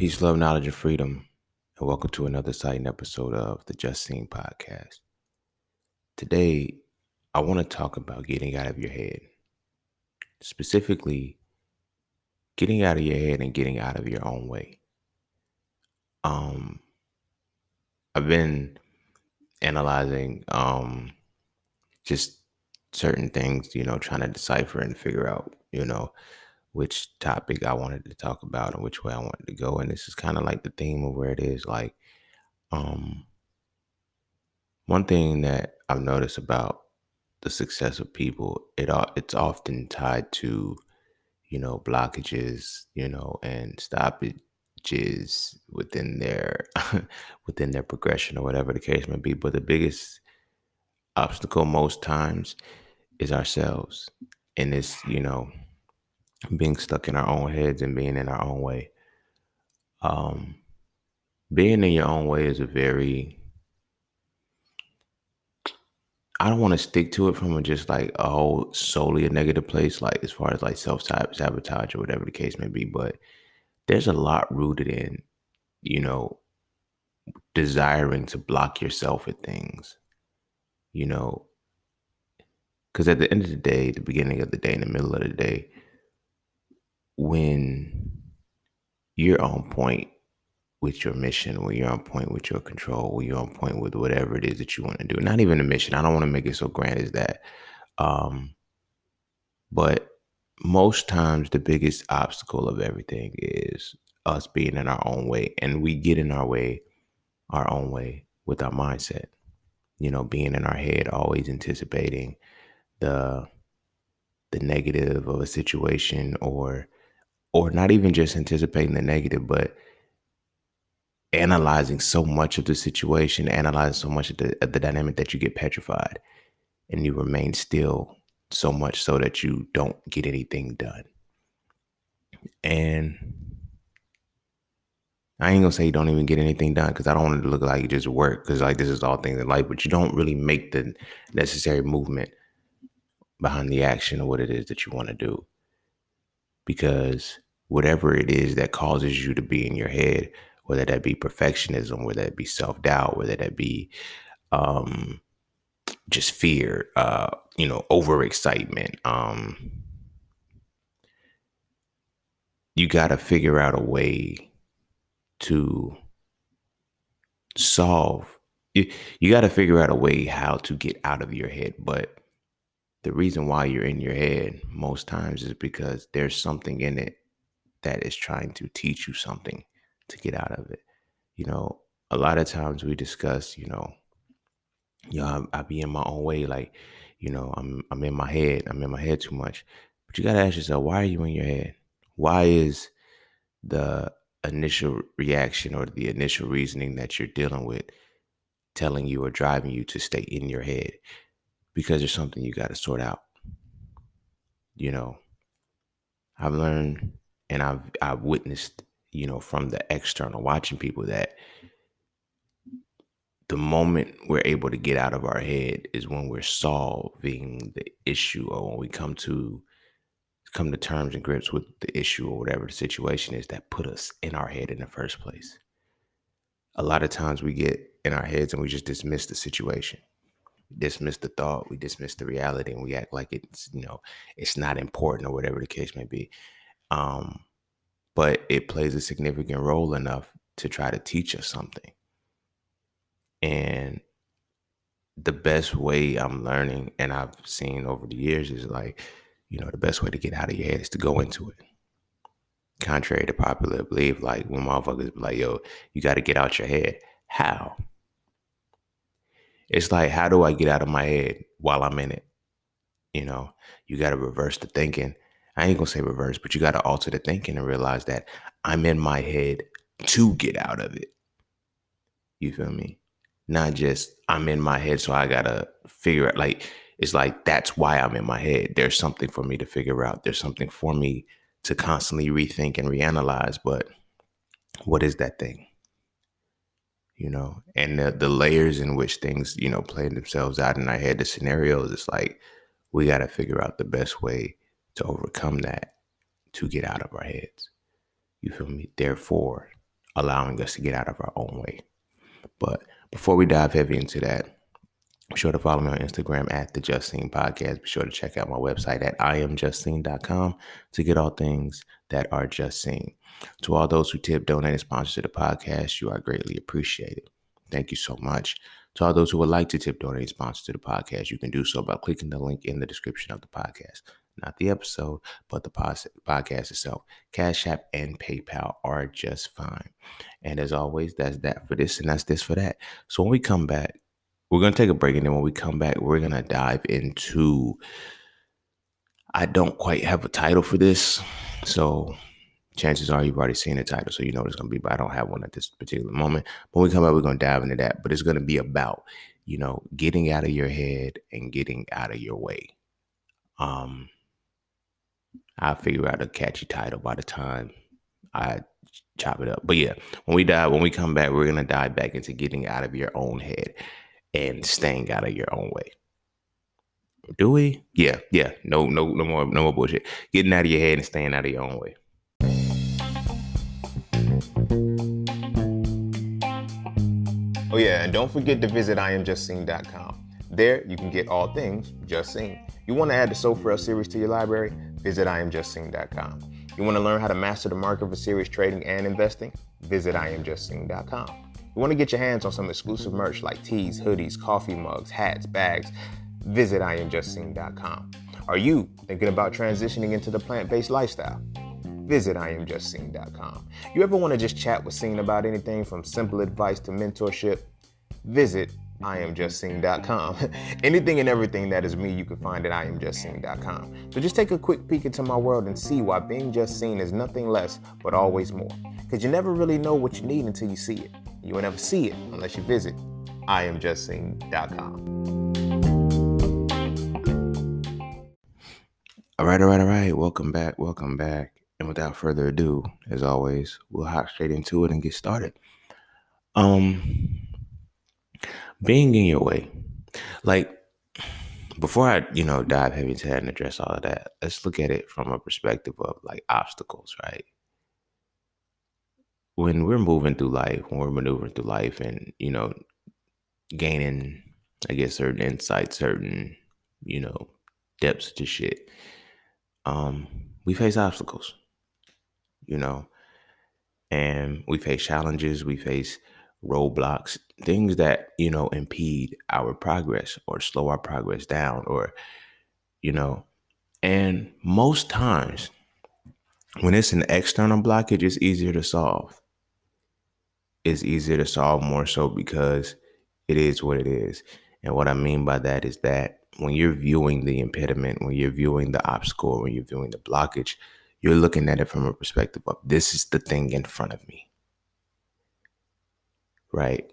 Peace, love, knowledge, and freedom, and welcome to another exciting episode of the Just Seen podcast. Today, I want to talk about getting out of your head, specifically getting out of your head and getting out of your own way. Um, I've been analyzing just certain things, trying to decipher and figure out, which topic I wanted to talk about and which way I wanted to go. And this is kind of like the theme of where it is. Um, One thing that I've noticed about the success of people, it's often tied to, blockages, and stoppages within their within their progression or whatever the case may be. But the biggest obstacle most times is ourselves. And it's, being stuck in our own heads and being in our own way. Um, Being in your own way is I don't want to stick to it from just like a whole solely a negative place, like as far as like self-sabotage or whatever the case may be. But there's a lot rooted in, you know, desiring to block yourself at things, you know, because at the end of the day, the beginning of the day, in the middle of the day, when you're on point with your mission, when you're on point with your control, when you're on point with whatever it is that you want to do, not even a mission. I don't want to make it so grand as that. Um, But most times, the biggest obstacle of everything is us being in our own way. And we get in our own way with our mindset, being in our head, always anticipating the the negative of a situation or not even just anticipating the negative, but analyzing so much of the situation, analyzing so much of the dynamic that you get petrified and you remain still so much so that you don't get anything done. And I ain't gonna say you don't even get anything done because I don't want it to look like you just work because like this is all things in life, but you don't really make the necessary movement behind the action of what it is that you want to do. Because whatever it is that causes you to be in your head, whether that be perfectionism, whether that be self-doubt, whether that be um just fear, overexcitement, you gotta figure out a way to solve you got to figure out a way how to get out of your head. But the reason why you're in your head most times is because there's something in it that is trying to teach you something to get out of it. you know a lot of times we discuss, I be in my own way, like, I'm in my head, too much. But you got to ask yourself, why are you in your head? Why is the initial reaction or the initial reasoning that you're dealing with telling you or driving you to stay in your head? Because there's something you got to sort out. You know, I've learned and I've witnessed, from the external, watching people, that the moment we're able to get out of our head is when we're solving the issue or when we come to terms and grips with the issue or whatever the situation is that put us in our head in the first place. A lot of times we get in our heads and we just dismiss the situation, dismiss the thought, we dismiss the reality, and we act like it's not important or whatever the case may be. Um, but it plays a significant role enough to try to teach us something. And the best way I'm learning and I've seen over the years is like, the best way to get out of your head is to go into it. Contrary to popular belief, like when motherfuckers be like, yo, you got to get out your head. How? It's like, how do I get out of my head while I'm in it? You got to reverse the thinking. I ain't gonna say reverse, but you got to alter the thinking and realize that I'm in my head to get out of it. You feel me? Not just I'm in my head, so I gotta figure out. Like, it's like that's why I'm in my head. There's something for me to figure out. There's something for me to constantly rethink and reanalyze. But what is that thing? And the layers in which things, play themselves out in our head, the scenarios, it's like we got to figure out the best way to overcome that, to get out of our heads. You feel me? Therefore, allowing us to get out of our own way. But before we dive heavy into that, be sure to follow me on Instagram at the Just Seen Podcast. Be sure to check out my website at iamjustseen.com to get all things that are just seen. To all those who tip, donate, and sponsor to the podcast, you are greatly appreciated. Thank you so much. To all those who would like to tip, donate, and sponsor to the podcast, you can do so by clicking the link in the description of the podcast. Not the episode, but the podcast itself. Cash App and PayPal are just fine. And as always, that's that for this and that's this for that. So when we come back, we're going to take a break, and then when we come back, we're going to dive into, I don't quite have a title for this, so chances are you've already seen the title, so you know what it's going to be, but I don't have one at this particular moment. When we come back, we're going to dive into that, but it's going to be about, getting out of your head and getting out of your way. I'll figure out a catchy title by the time I chop it up. But yeah, when we come back, we're going to dive back into getting out of your own head and staying out of your own way. Do we? Yeah. No more bullshit. Getting out of your head and staying out of your own way. Oh yeah, and don't forget to visit iamjustseen.com. There you can get all things Just Seen. You want to add the Sofrel series to your library? Visit iamjustseen.com. You want to learn how to master the market for serious trading and investing? Visit iamjustseen.com. You want to get your hands on some exclusive merch like tees, hoodies, coffee mugs, hats, bags? Visit iamjustseen.com. Are you thinking about transitioning into the plant-based lifestyle? Visit iamjustseen.com. You ever want to just chat with Seen about anything from simple advice to mentorship? Visit iamjustseen.com. Anything and everything that is me, you can find at iamjustseen.com. So just take a quick peek into my world and see why being just seen is nothing less but always more. Because you never really know what you need until you see it. You will never see it unless you visit iamjustseen.com. All right. Welcome back. And without further ado, as always, we'll hop straight into it and get started. Being in your way. Like, before I, dive heavy into that and address all of that, let's look at it from a perspective of like obstacles, right? When we're moving through life, when we're maneuvering through life and, gaining, I guess, certain insights, certain, depths to shit, we face obstacles, and we face challenges, we face roadblocks, things that, impede our progress or slow our progress down or, and most times when it's an external blockage, it's easier to solve. It's easier to solve more so because it is what it is. And what I mean by that is that when you're viewing the impediment, when you're viewing the obstacle, when you're viewing the blockage, you're looking at it from a perspective of this is the thing in front of me. Right?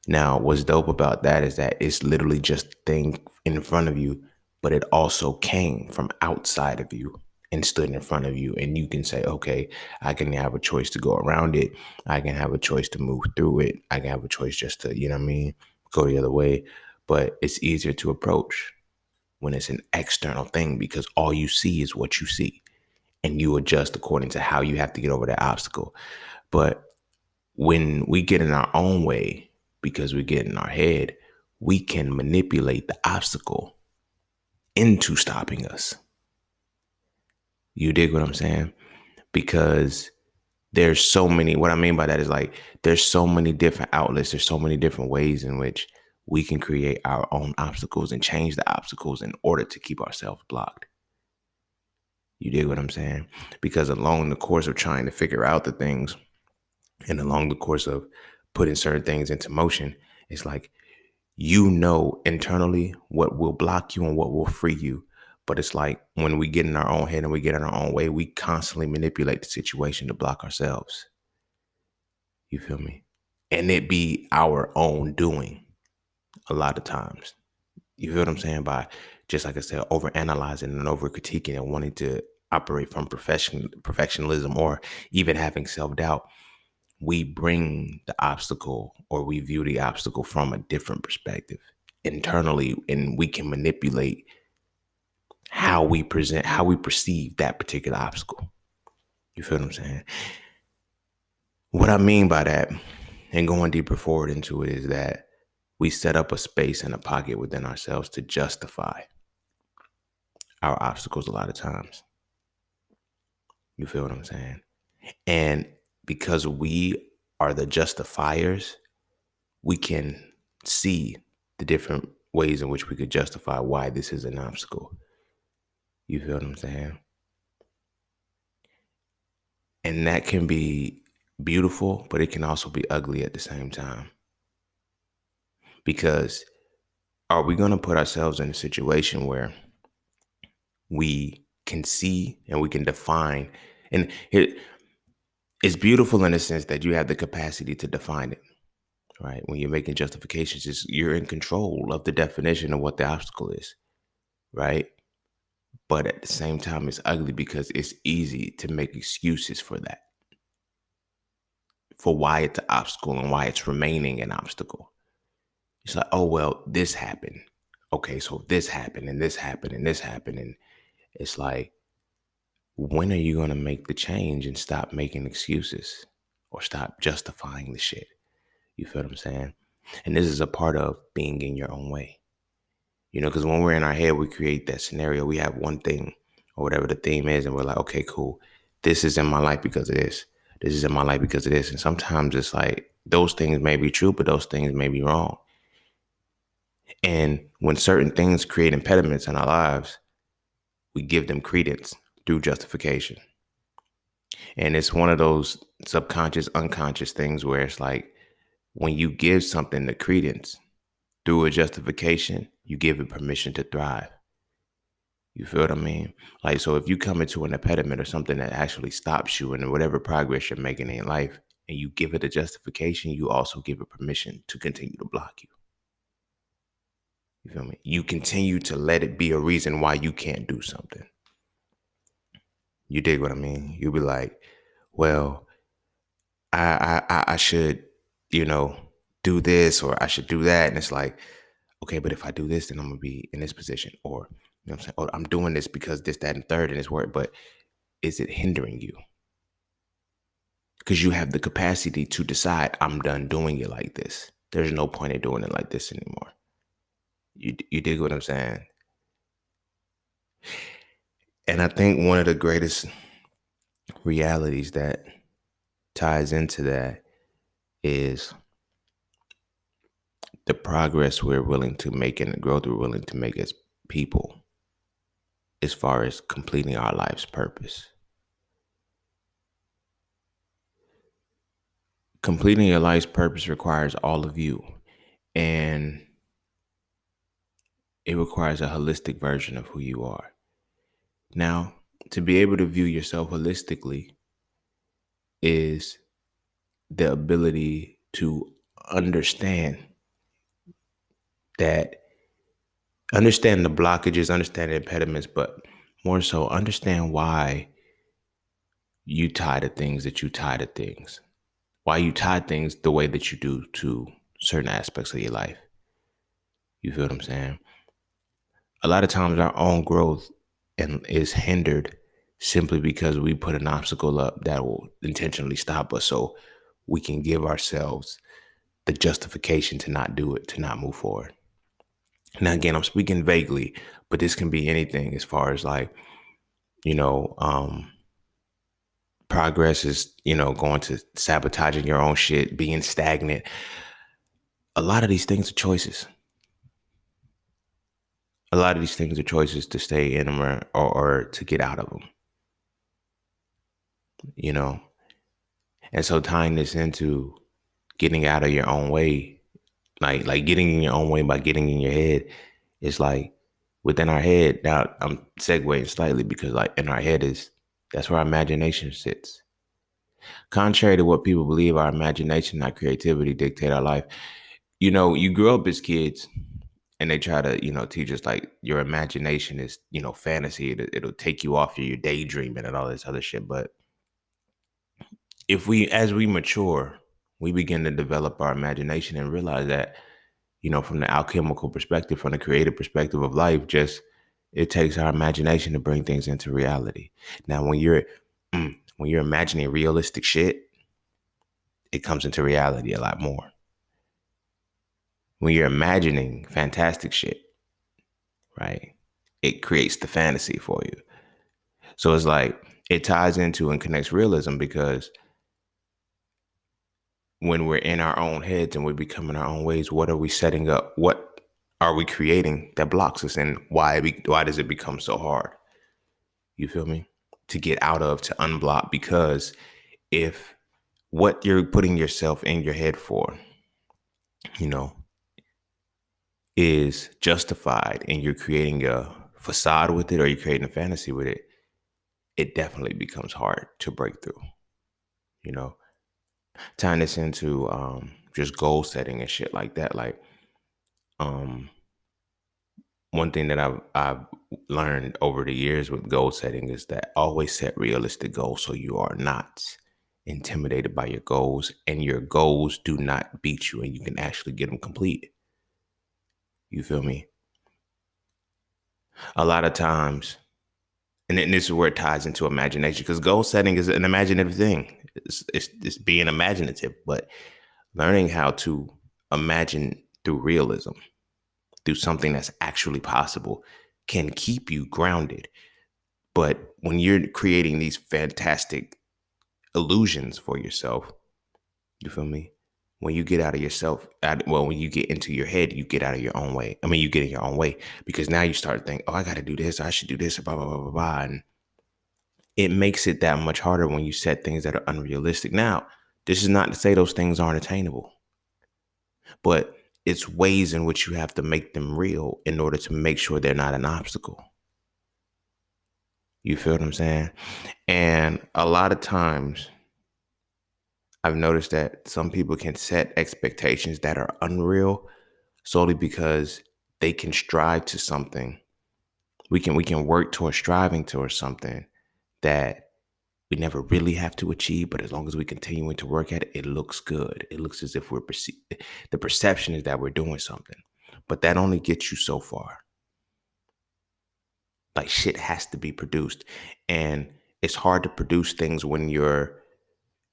Now, what's dope about that is that it's literally just the thing in front of you, but it also came from outside of you and stood in front of you. And you can say, okay, I can have a choice to go around it. I can have a choice to move through it. I can have a choice just to, go the other way. But it's easier to approach when it's an external thing because all you see is what you see and you adjust according to how you have to get over that obstacle. But when we get in our own way, because we get in our head, we can manipulate the obstacle into stopping us. You dig what I'm saying? Because there's so many, what I mean by that is like, there's so many different outlets. There's so many different ways in which we can create our own obstacles and change the obstacles in order to keep ourselves blocked. You dig what I'm saying? Because along the course of trying to figure out the things and along the course of putting certain things into motion, it's like, internally what will block you and what will free you. But it's like when we get in our own head and we get in our own way, we constantly manipulate the situation to block ourselves. You feel me? And it be our own doing a lot of times. You feel what I'm saying? By just like I said, overanalyzing and over critiquing and wanting to operate from perfectionism or even having self-doubt. We bring the obstacle or we view the obstacle from a different perspective internally, and we can manipulate how we perceive that particular obstacle. You feel what I'm saying? What I mean by that, and going deeper forward into it, is that we set up a space and a pocket within ourselves to justify our obstacles a lot of times. You feel what I'm saying? And because we are the justifiers, we can see the different ways in which we could justify why this is an obstacle. You feel what I'm saying? And that can be beautiful, but it can also be ugly at the same time. Because are we going to put ourselves in a situation where we can see and we can define? And it's beautiful in the sense that you have the capacity to define it, right? When you're making justifications, you're in control of the definition of what the obstacle is, right? But at the same time, it's ugly because it's easy to make excuses for that, for why it's an obstacle and why it's remaining an obstacle. It's like, oh, well, this happened. Okay, so this happened and this happened and this happened. And it's like, when are you going to make the change and stop making excuses or stop justifying the shit? You feel what I'm saying? And this is a part of being in your own way. You know, because when we're in our head, we create that scenario. We have one thing or whatever the theme is, and we're like, okay, cool. This is in my life because of this. This is in my life because of this. And sometimes it's like those things may be true, but those things may be wrong. And when certain things create impediments in our lives, we give them credence through justification. And it's one of those subconscious, unconscious things where it's like when you give something the credence through a justification, you give it permission to thrive. You feel what I mean? Like, so if you come into an impediment or something that actually stops you in whatever progress you're making in life, and you give it a justification, you also give it permission to continue to block you. You feel me? You continue to let it be a reason why you can't do something. You dig what I mean? You'll be like, well, I should, you know, do this or I should do that. And it's like, okay, but if I do this, then I'm gonna be in this position. Or, you know what I'm saying? Or I'm doing this because this, that, and third, and it's work. But is it hindering you? Because you have the capacity to decide, I'm done doing it like this. There's no point in doing it like this anymore. You dig what I'm saying? And I think one of the greatest realities that ties into that is the progress we're willing to make and the growth we're willing to make as people as far as completing our life's purpose. Completing your life's purpose requires all of you, and it requires a holistic version of who you are. Now, to be able to view yourself holistically is the ability to understand understand the blockages, understand the impediments, but more so understand why you tie to things that you tie to things, why you tie things the way that you do to certain aspects of your life. You feel what I'm saying? A lot of times our own growth is hindered simply because we put an obstacle up that will intentionally stop us so we can give ourselves the justification to not do it, to not move forward. Now, again, I'm speaking vaguely, but this can be anything as far as like, you know, progress is, you know, going to sabotaging your own shit, being stagnant. A lot of these things are choices. A lot of these things are choices to stay in them or to get out of them, you know? And so tying this into getting out of your own way, like getting in your own way by getting in your head, is like within our head. Now I'm segueing slightly because like in our head that's where our imagination sits. Contrary to what people believe, our imagination, our creativity dictate our life. You know, you grow up as kids and they try to, you know, teach us like your imagination is, you know, fantasy. It'll take you off your daydreaming and all this other shit. But as we mature, we begin to develop our imagination and realize that, you know, from the alchemical perspective, from the creative perspective of life, just it takes our imagination to bring things into reality. Now, when you're imagining realistic shit, it comes into reality a lot more. When you're imagining fantastic shit, right? It creates the fantasy for you. So it's like it ties into and connects realism, because when we're in our own heads and we're becoming our own ways, what are we setting up? What are we creating that blocks us? And why does it become so hard? You feel me? To get out of, to unblock, because if what you're putting yourself in your head for, you know, is justified and you're creating a facade with it, or you're creating a fantasy with it, it definitely becomes hard to break through. You know, tying this into just goal setting and shit like that. Like, um, one thing that I've learned over the years with goal setting is that always set realistic goals, so you are not intimidated by your goals, and your goals do not beat you, and you can actually get them complete. You feel me? A lot of times, and then this is where it ties into imagination, because goal setting is an imaginative thing. It's being imaginative, but learning how to imagine through realism, through something that's actually possible, can keep you grounded. But when you're creating these fantastic illusions for yourself, you feel me? When you get out of yourself, when you get into your head, you get out of your own way. I mean, you get in your own way, because now you start thinking, oh, I got to do this. I should do this, blah, blah, blah, blah, blah. And it makes it that much harder when you set things that are unrealistic. Now, this is not to say those things aren't attainable, but it's ways in which you have to make them real in order to make sure they're not an obstacle. You feel what I'm saying? And a lot of times I've noticed that some people can set expectations that are unreal solely because they can strive to something. We can work towards striving towards something that we never really have to achieve, but as long as we continue to work at it, it looks good. It looks as if the perception is that we're doing something, but that only gets you so far. Like, shit has to be produced, and it's hard to produce things when your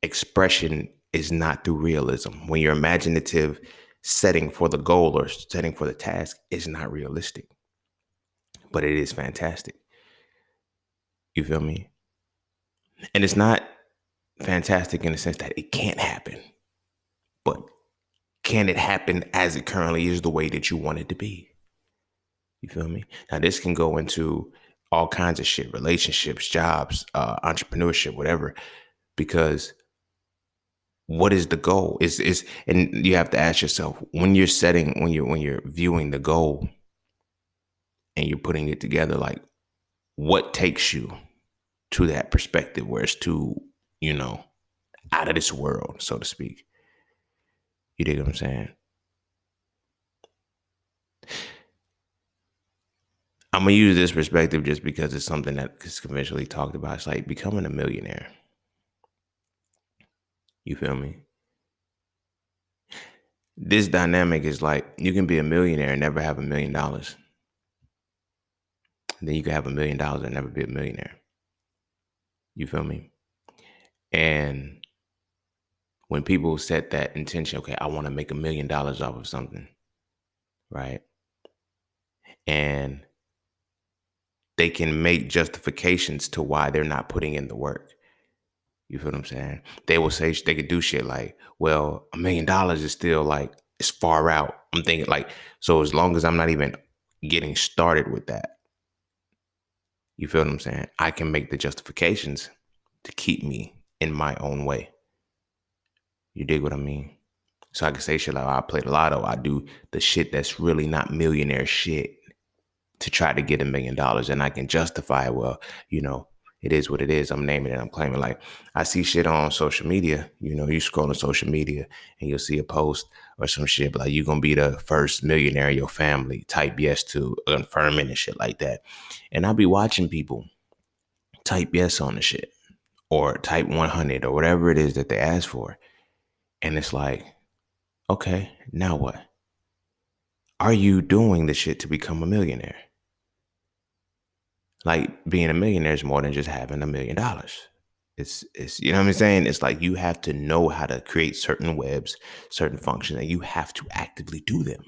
expression is not through realism. When your imaginative setting for the goal or setting for the task is not realistic, but it is fantastic. You feel me? And it's not fantastic in the sense that it can't happen, but can it happen as it currently is, the way that you want it to be? You feel me? Now, this can go into all kinds of shit: relationships, jobs, entrepreneurship, whatever. Because what is the goal? Is and you have to ask yourself, when you're viewing the goal and you're putting it together, like, what takes you to that perspective where it's too, you know, out of this world, so to speak. You dig what I'm saying? I'm gonna use this perspective just because it's something that is conventionally talked about. It's like becoming a millionaire. You feel me? This dynamic is like, you can be a millionaire and never have $1 million. Then you can have $1 million and never be a millionaire. You feel me? And when people set that intention, okay, I want to make $1 million off of something, right? And they can make justifications to why they're not putting in the work. You feel what I'm saying? They will say they could do shit like, well, $1 million is still like, it's far out. I'm thinking like, so as long as I'm not even getting started with that, you feel what I'm saying? I can make the justifications to keep me in my own way. You dig what I mean? So I can say shit like, I play the lotto. I do the shit that's really not millionaire shit to try to get $1 million. And I can justify, well, you know, it is what it is. I'm naming it. I'm claiming. Like, I see shit on social media. You know, you scroll on social media and you'll see a post or some shit like, you're going to be the first millionaire in your family. Type yes to confirming and shit like that. And I'll be watching people type yes on the shit, or type 100 or whatever it is that they ask for. And it's like, okay, now what? Are you doing the shit to become a millionaire? Like, being a millionaire is more than just having $1 million. It's you know what I'm saying? It's like you have to know how to create certain webs, certain functions, and you have to actively do them.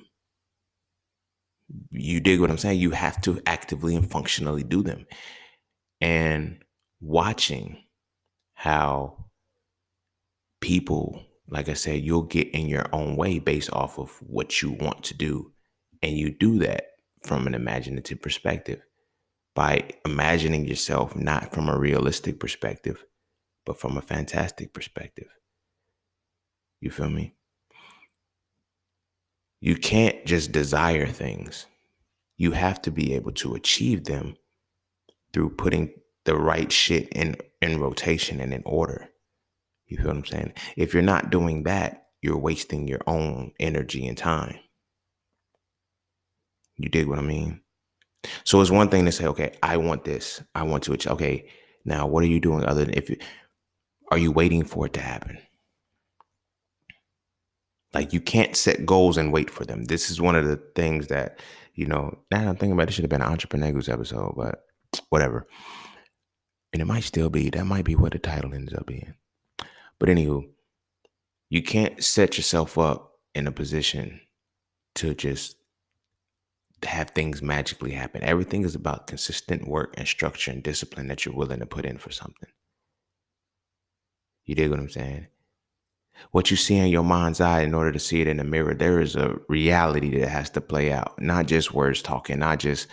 You dig what I'm saying? You have to actively and functionally do them. And watching how people, like I said, you'll get in your own way based off of what you want to do. And you do that from an imaginative perspective by imagining yourself not from a realistic perspective, but from a fantastic perspective. You feel me? You can't just desire things. You have to be able to achieve them through putting the right shit in rotation and in order. You feel what I'm saying? If you're not doing that, you're wasting your own energy and time. You dig what I mean? So it's one thing to say, okay, I want this. I want to achieve. Okay, now what are you doing other than are you waiting for it to happen? Like you can't set goals and wait for them. This is one of the things that, now I'm thinking about it, should have been an Entrepreneur News episode, but whatever. And it might still be, that might be what the title ends up being. But anywho, you can't set yourself up in a position to just have things magically happen. Everything is about consistent work and structure and discipline that you're willing to put in for something. You dig what I'm saying? What you see in your mind's eye, in order to see it in the mirror, there is a reality that has to play out, not just words talking, not just,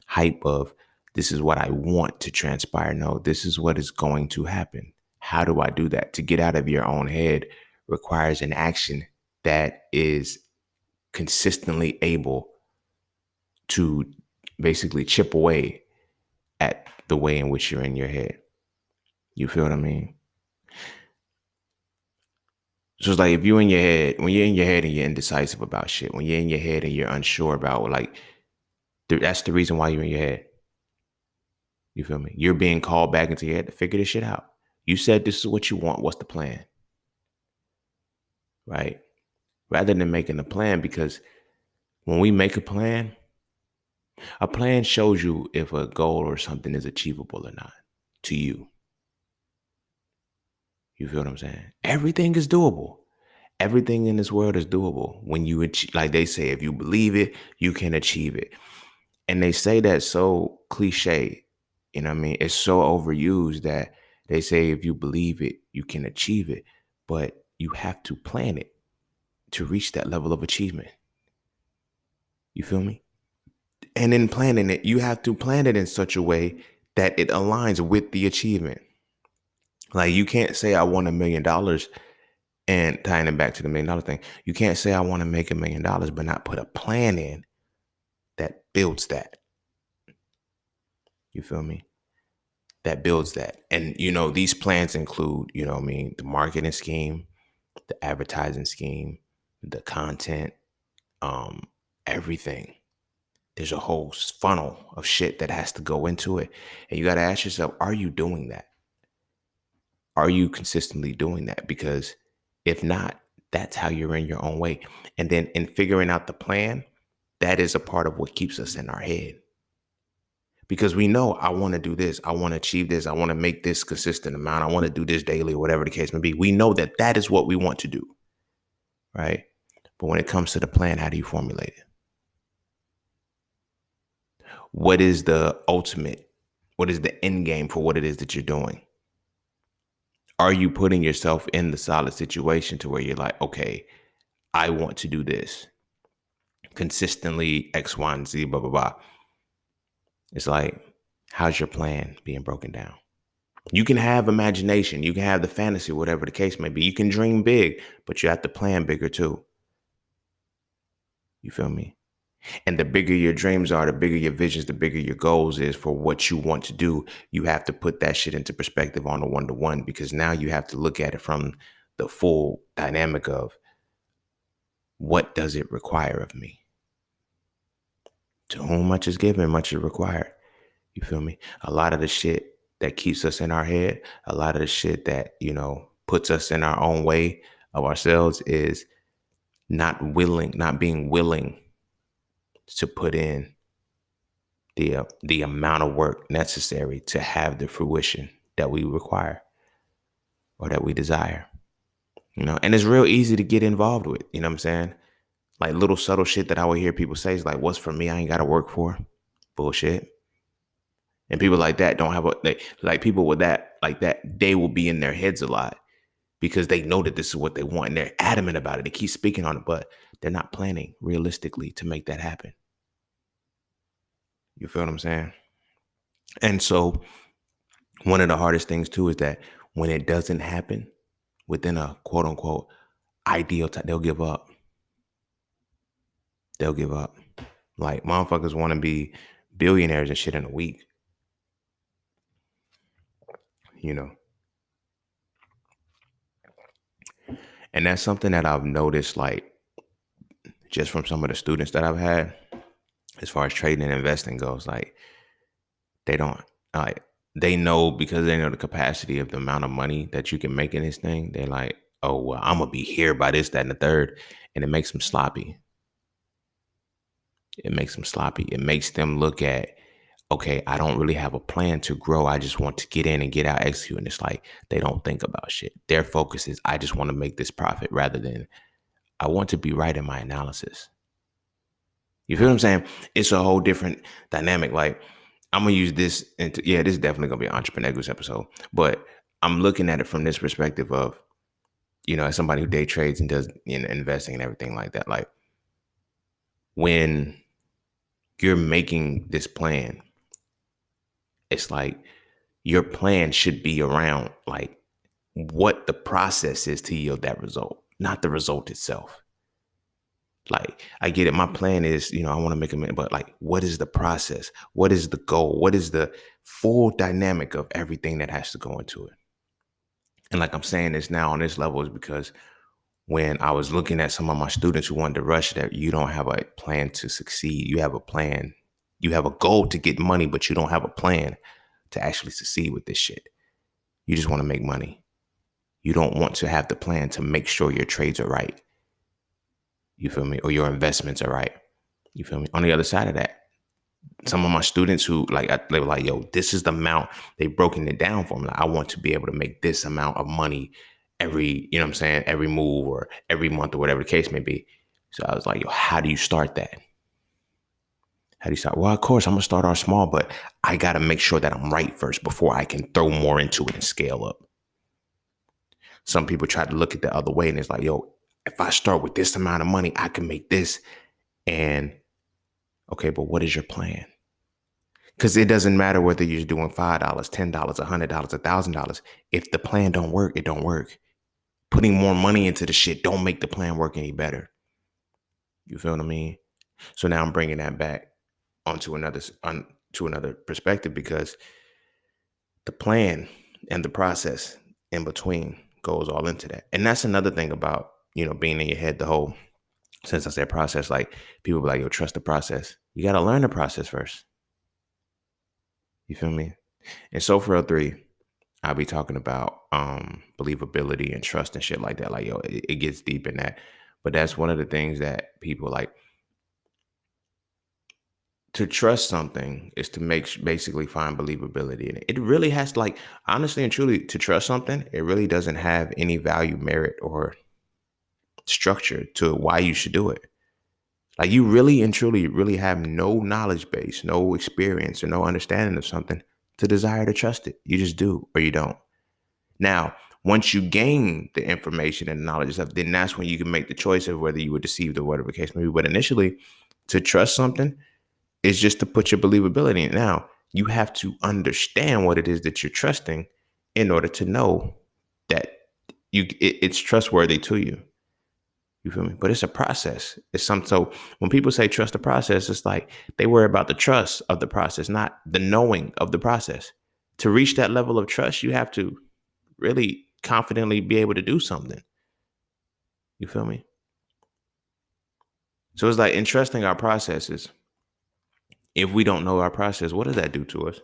hype of this is what I want to transpire. No, this is what is going to happen. How do I do that? To get out of your own head requires an action that is consistently able to basically chip away at the way in which you're in your head. You feel what I mean? So it's like if you're in your head, when you're in your head and you're indecisive about shit, when you're in your head and you're unsure about that's the reason why you're in your head. You feel me? You're being called back into your head to figure this shit out. You said this is what you want. What's the plan? Right? Rather than making a plan, because when we make a plan shows you if a goal or something is achievable or not to you. You feel what I'm saying? Everything is doable. Everything in this world is doable when you achieve, like they say, if you believe it, you can achieve it. And they say that so cliche, you know what I mean? It's so overused that they say if you believe it, you can achieve it, but you have to plan it to reach that level of achievement. You feel me? And in planning it, you have to plan it in such a way that it aligns with the achievement. Like you can't say I want $1 million and tying it back to the $1 million thing. You can't say I want to make $1 million, but not put a plan in that builds that. You feel me? That builds that. And, these plans include, the marketing scheme, the advertising scheme, the content, everything. There's a whole funnel of shit that has to go into it. And you got to ask yourself, are you doing that? Are you consistently doing that? Because if not, that's how you're in your own way. And then in figuring out the plan, that is a part of what keeps us in our head. Because we know I want to do this. I want to achieve this. I want to make this consistent amount. I want to do this daily or whatever the case may be. We know that that is what we want to do. Right. But when it comes to the plan, how do you formulate it? What is the ultimate? What is the end game for what it is that you're doing? Are you putting yourself in the solid situation to where you're like, okay, I want to do this consistently, X, Y, and Z, blah, blah, blah. It's like, how's your plan being broken down? You can have imagination. You can have the fantasy, whatever the case may be. You can dream big, but you have to plan bigger too. You feel me? And the bigger your dreams are, the bigger your visions, the bigger your goals is for what you want to do. You have to put that shit into perspective on a one-to-one, because now you have to look at it from the full dynamic of what does it require of me? To whom much is given, much is required. You feel me? A lot of the shit that keeps us in our head, a lot of the shit that, puts us in our own way of ourselves is not being willing to put in the amount of work necessary to have the fruition that we require or that we desire. And it's real easy to get involved with, you know what I'm saying? Like little subtle shit that I would hear people say is like, what's for me, I ain't got to work for. Bullshit. And people like that don't have like people with that, like that, they will be in their heads a lot because they know that this is what they want and they're adamant about it. They keep speaking on it, but they're not planning realistically to make that happen. You feel what I'm saying? And so one of the hardest things too is that when it doesn't happen within a quote unquote ideal time, they'll give up. They'll give up. Like motherfuckers want to be billionaires and shit in a week. And that's something that I've noticed, like just from some of the students that I've had, as far as trading and investing goes, like they don't like they know because they know the capacity of the amount of money that you can make in this thing. They're like, oh well, I'm gonna be here by this, that, and the third, and it makes them sloppy. It makes them sloppy. It makes them look at, okay, I don't really have a plan to grow. I just want to get in and get out, execute. And it's like they don't think about shit. Their focus is, I just want to make this profit rather than I want to be right in my analysis. You feel what I'm saying? It's a whole different dynamic. Like I'm gonna use this into this is definitely gonna be an entrepreneur news episode, but I'm looking at it from this perspective of, as somebody who day trades and does investing and everything like that. Like when you're making this plan, it's like your plan should be around like what the process is to yield that result, not the result itself. Like I get it. My plan is, I want to make a minute, but like, what is the process? What is the goal? What is the full dynamic of everything that has to go into it? And like I'm saying this now on this level is because when I was looking at some of my students who wanted to rush, that you don't have a plan to succeed. You have a plan. You have a goal to get money, but you don't have a plan to actually succeed with this shit. You just want to make money. You don't want to have the plan to make sure your trades are right. You feel me? Or your investments are right. You feel me? On the other side of that, some of my students who they were like, yo, this is the amount. They've broken it down for me. Like, I want to be able to make this amount of money every, every move or every month or whatever the case may be. So I was like, yo, how do you start that? How do you start? Well, of course, I'm going to start off small, but I got to make sure that I'm right first before I can throw more into it and scale up. Some people try to look at the other way and it's like, yo, if I start with this amount of money, I can make this. And okay, but what is your plan? Because it doesn't matter whether you're doing $5, $10, $100, $1,000. If the plan don't work, it don't work. Putting more money into the shit don't make the plan work any better. You feel what I mean? So now I'm bringing that back onto another perspective, because the plan and the process in between goes all into that. And that's another thing about, being in your head, since I said process, like people be like, yo, trust the process. You got to learn the process first. You feel me? And so for L3, I'll be talking about believability and trust and shit like that. Like, yo, it gets deep in that. But that's one of the things that people like. To trust something is to basically find believability in it. It really has to, like, honestly and truly, to trust something, it really doesn't have any value, merit, or structure to why you should do it. Like, you really and truly really have no knowledge base, no experience, or no understanding of something to desire to trust it. You just do, or you don't. Now, once you gain the information and knowledge stuff, then that's when you can make the choice of whether you were deceived or whatever the case may be. But initially, to trust something is just to put your believability in it. Now, you have to understand what it is that you're trusting in order to know that it's trustworthy to you. You feel me? But it's a process. So when people say trust the process, it's like they worry about the trust of the process, not the knowing of the process. To reach that level of trust, you have to really confidently be able to do something. You feel me? So it's like in trusting our processes, if we don't know our process, what does that do to us?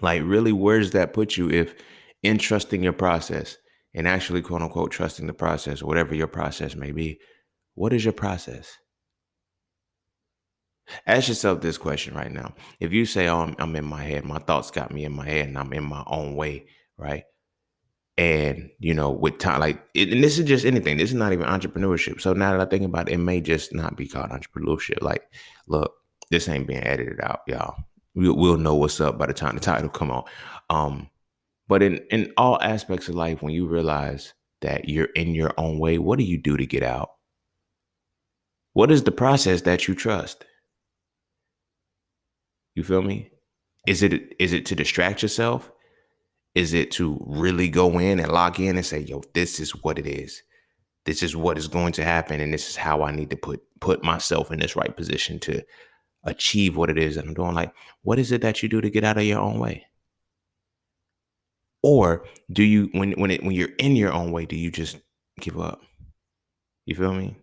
Like, really, where does that put you if in trusting your process and actually, quote unquote, trusting the process, whatever your process may be? What is your process? Ask yourself this question right now. If you say, "Oh, I'm in my head. My thoughts got me in my head, and I'm in my own way," right? And with time, and this is just anything. This is not even entrepreneurship. So now that I think about it, it may just not be called entrepreneurship. Like, look, this ain't being edited out, y'all. We'll know what's up by the time the title come on. But in all aspects of life, when you realize that you're in your own way, what do you do to get out? What is the process that you trust? You feel me? Is it to distract yourself? Is it to really go in and lock in and say, yo, this is what it is. This is what is going to happen. And this is how I need to put myself in this right position to achieve what it is that I'm doing. Like, what is it that you do to get out of your own way? Or do you, when you're in your own way, do you just give up? You feel me?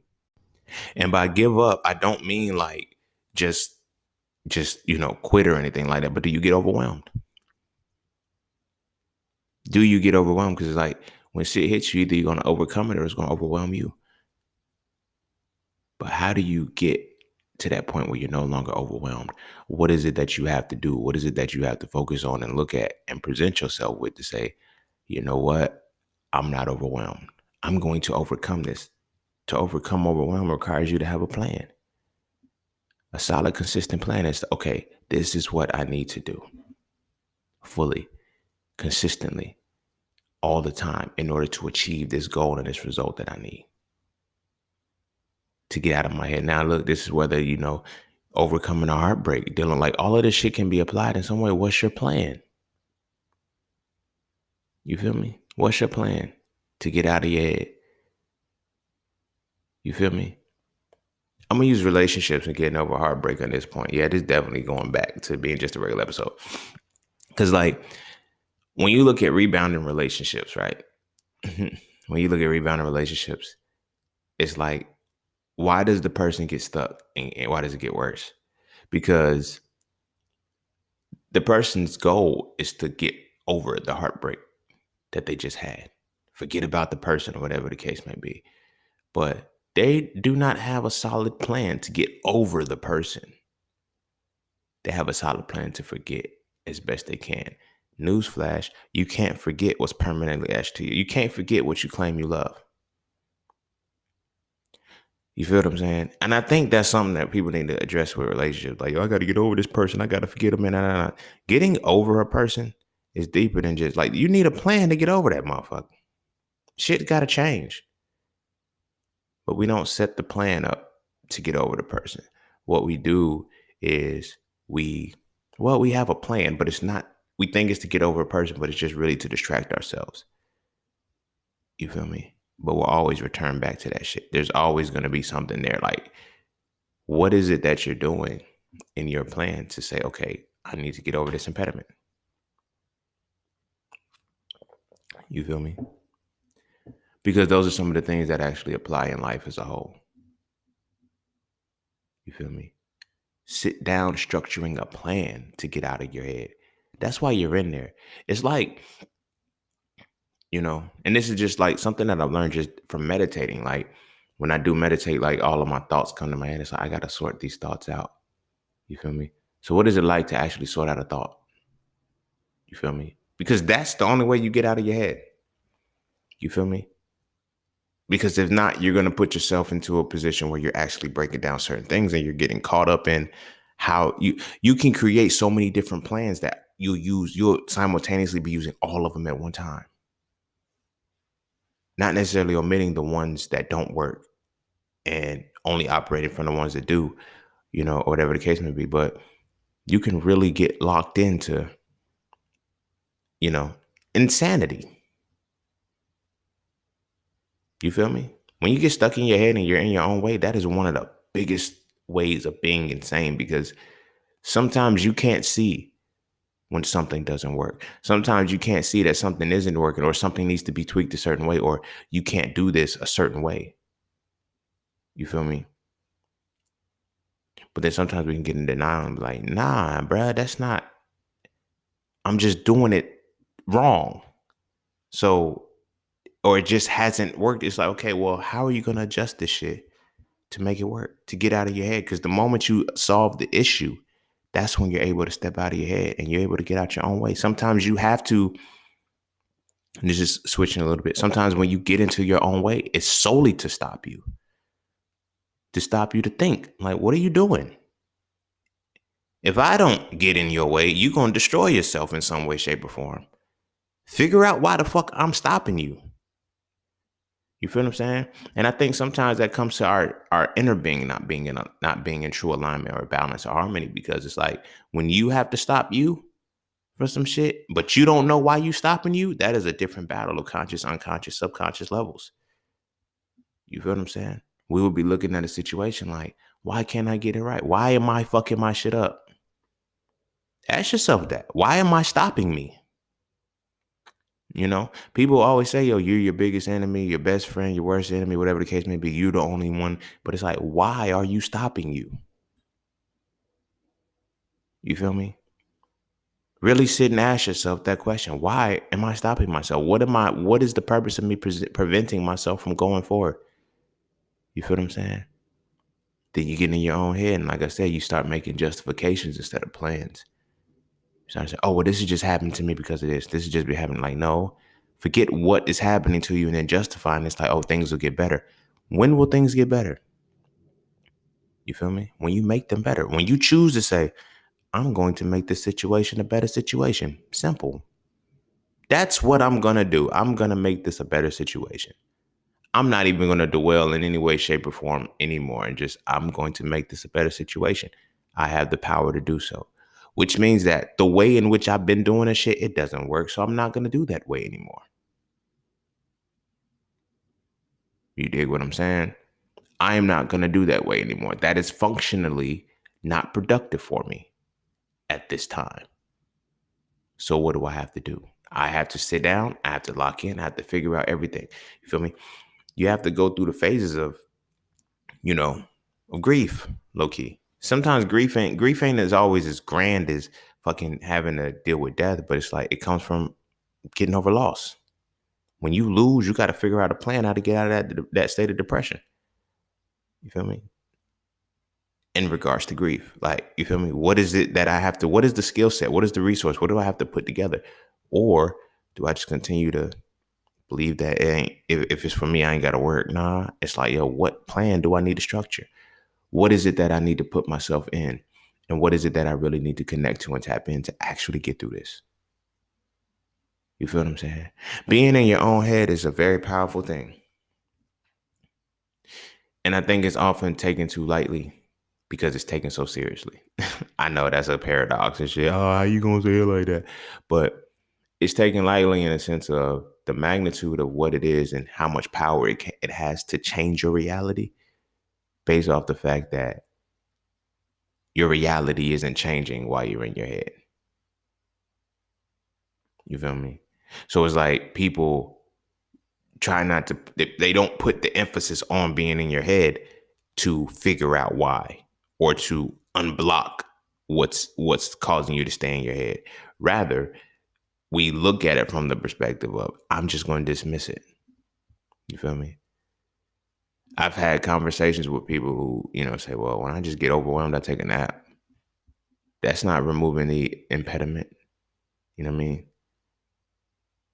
And by give up, I don't mean like just quit or anything like that. But do you get overwhelmed? Do you get overwhelmed? Because it's like when shit hits you, either you're gonna overcome it or it's gonna overwhelm you. But how do you get to that point where you're no longer overwhelmed? What is it that you have to do? What is it that you have to focus on and look at and present yourself with to say, you know what? I'm not overwhelmed. I'm going to overcome this. To overcome overwhelm requires you to have a plan. A solid, consistent plan is, okay, this is what I need to do fully, consistently, all the time in order to achieve this goal and this result that I need to get out of my head. Now, look, this is whether, overcoming a heartbreak, dealing like all of this shit can be applied in some way. What's your plan? You feel me? What's your plan to get out of your head? You feel me? I'm gonna use relationships and getting over heartbreak on this point. Yeah, this is definitely going back to being just a regular episode. Cause like when you look at rebounding relationships, right? When you look at rebounding relationships, it's like, why does the person get stuck and why does it get worse? Because the person's goal is to get over the heartbreak that they just had. Forget about the person or whatever the case may be. But they do not have a solid plan to get over the person. They have a solid plan to forget as best they can. Newsflash, you can't forget what's permanently etched to you. You can't forget what you claim you love. You feel what I'm saying? And I think that's something that people need to address with relationships. Like, yo, I got to get over this person. I got to forget them. And getting over a person is deeper than just like, you need a plan to get over that motherfucker. Shit got to change. But we don't set the plan up to get over the person. What we do is we have a plan, but it's not, we think it's to get over a person, but it's just really to distract ourselves. You feel me? But we'll always return back to that shit. There's always going to be something there. Like, what is it that you're doing in your plan to say, okay, I need to get over this impediment? You feel me? Because those are some of the things that actually apply in life as a whole. You feel me? Sit down structuring a plan to get out of your head. That's why you're in there. It's like, and this is just like something that I've learned just from meditating. Like when I do meditate, like all of my thoughts come to my head. It's like, I got to sort these thoughts out. You feel me? So what is it like to actually sort out a thought? You feel me? Because that's the only way you get out of your head. You feel me? Because if not, you're going to put yourself into a position where you're actually breaking down certain things and you're getting caught up in how you can create so many different plans that you'll simultaneously be using all of them at one time. Not necessarily omitting the ones that don't work and only operating from the ones that do, or whatever the case may be. But you can really get locked into, insanity. You feel me? When you get stuck in your head and you're in your own way, that is one of the biggest ways of being insane, because sometimes you can't see when something doesn't work. Sometimes you can't see that something isn't working or something needs to be tweaked a certain way, or you can't do this a certain way. You feel me? But then sometimes we can get in denial and be like, nah, bruh, that's not, I'm just doing it wrong. So, or it just hasn't worked. It's like, okay, well, how are you going to adjust this shit? to make it work, to get out of your head. Because the moment you solve the issue, that's when you're able to step out of your head and you're able to get out your own way. Sometimes you have to, and this is switching a little bit. Sometimes when you get into your own way, it's solely to stop you to think. Like, what are you doing? If I don't get in your way, you're going to destroy yourself in some way, shape, or form. Figure out why the fuck I'm stopping you. You feel what I'm saying? And I think sometimes that comes to our inner being not being in true alignment or balance or harmony, because it's like when you have to stop you for some shit, but you don't know why you stopping you, that is a different battle of conscious, unconscious, subconscious levels. You feel what I'm saying? We would be looking at a situation like, why can't I get it right? Why am I fucking my shit up? Ask yourself that. Why am I stopping me? You know, people always say, yo, you're your biggest enemy, your best friend, your worst enemy, whatever the case may be. You're the only one. But it's like, why are you stopping you? You feel me? Really sit and ask yourself that question. Why am I stopping myself? What is the purpose of me preventing myself from going forward? You feel what I'm saying? Then you get in your own head. And like I said, you start making justifications instead of plans. You start saying, oh, well, this is just happening to me because of this. This is just be happening. Like, no, forget what is happening to you and then justifying. It's like, oh, things will get better. When will things get better? You feel me? When you make them better. When you choose to say, I'm going to make this situation a better situation. Simple. That's what I'm going to do. I'm going to make this a better situation. I'm not even going to dwell in any way, shape, or form anymore. And just, I'm going to make this a better situation. I have the power to do so, which means that the way in which I've been doing this shit, it doesn't work. So I'm not going to do that way anymore. You dig what I'm saying? I am not going to do that way anymore. That is functionally not productive for me at this time. So what do I have to do? I have to sit down. I have to lock in. I have to figure out everything. You feel me? You have to go through the phases of, of grief, low key. Sometimes grief ain't as always as grand as fucking having to deal with death, but it's like it comes from getting over loss. When you lose, you got to figure out a plan how to get out of that state of depression. You feel me? In regards to grief, like, you feel me? What is it that I have to? What is the skill set? What is the resource? What do I have to put together? Or do I just continue to believe that it ain't, if it's for me, I ain't got to work? Nah, it's like, yo, what plan do I need to structure? What is it that I need to put myself in? And what is it that I really need to connect to and tap in to actually get through this? You feel what I'm saying? Being in your own head is a very powerful thing. And I think it's often taken too lightly because it's taken so seriously. I know that's a paradox and shit. Oh, how you gonna say it like that? But it's taken lightly in a sense of the magnitude of what it is and how much power it has to change your reality, based off the fact that your reality isn't changing while you're in your head. You feel me? So it's like people try not to, they don't put the emphasis on being in your head to figure out why or to unblock what's causing you to stay in your head. Rather, we look at it from the perspective of, I'm just going to dismiss it. You feel me? I've had conversations with people who, say, well, when I just get overwhelmed, I take a nap. That's not removing the impediment. You know what I mean?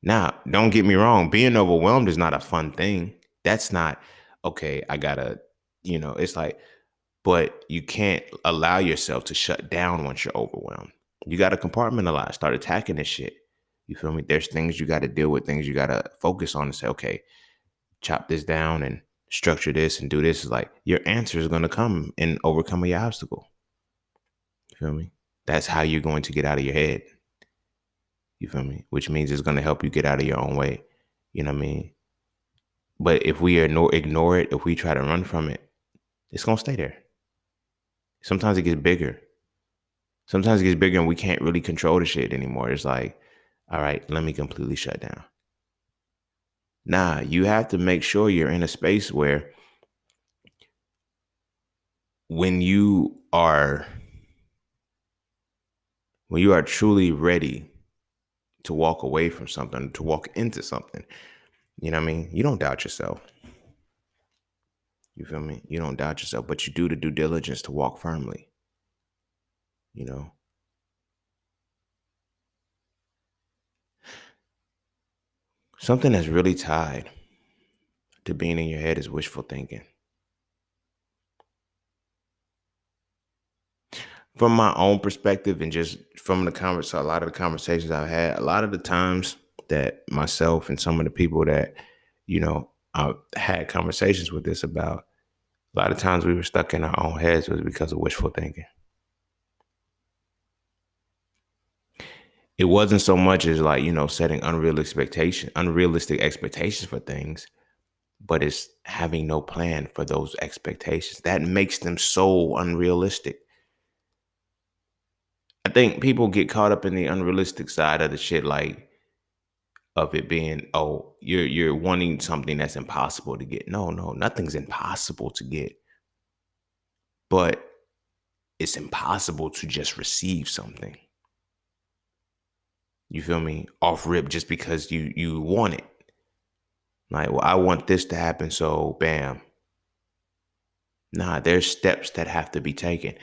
Now, don't get me wrong. Being overwhelmed is not a fun thing. That's not, okay, I gotta, it's like, but you can't allow yourself to shut down once you're overwhelmed. You got to compartmentalize, start attacking this shit. You feel me? There's things you got to deal with, things you got to focus on and say, okay, chop this down and structure this and do this. Is like your answer is going to come in overcoming your obstacle. You feel me? That's how you're going to get out of your head. You feel me? Which means it's going to help you get out of your own way. You know what I mean? But if we ignore it, if we try to run from it, it's going to stay there. Sometimes it gets bigger. Sometimes it gets bigger and we can't really control the shit anymore. It's like, all right, let me completely shut down. Nah, you have to make sure you're in a space where when you are truly ready to walk away from something, to walk into something, you know what I mean? You don't doubt yourself. You feel me? You don't doubt yourself, but you do the due diligence to walk firmly, you know? Something that's really tied to being in your head is wishful thinking. From my own perspective and just from a lot of the conversations I've had, a lot of the times that myself and some of the people that, I had conversations with this about, a lot of times we were stuck in our own heads was because of wishful thinking. It wasn't so much as like, setting unrealistic expectations for things, but it's having no plan for those expectations. That makes them so unrealistic. I think people get caught up in the unrealistic side of the shit, like of it being, oh, you're wanting something that's impossible to get. No, nothing's impossible to get, but it's impossible to just receive something. You feel me? Off rip just because you want it. Like, well, I want this to happen, so bam. Nah, there's steps that have to be taken,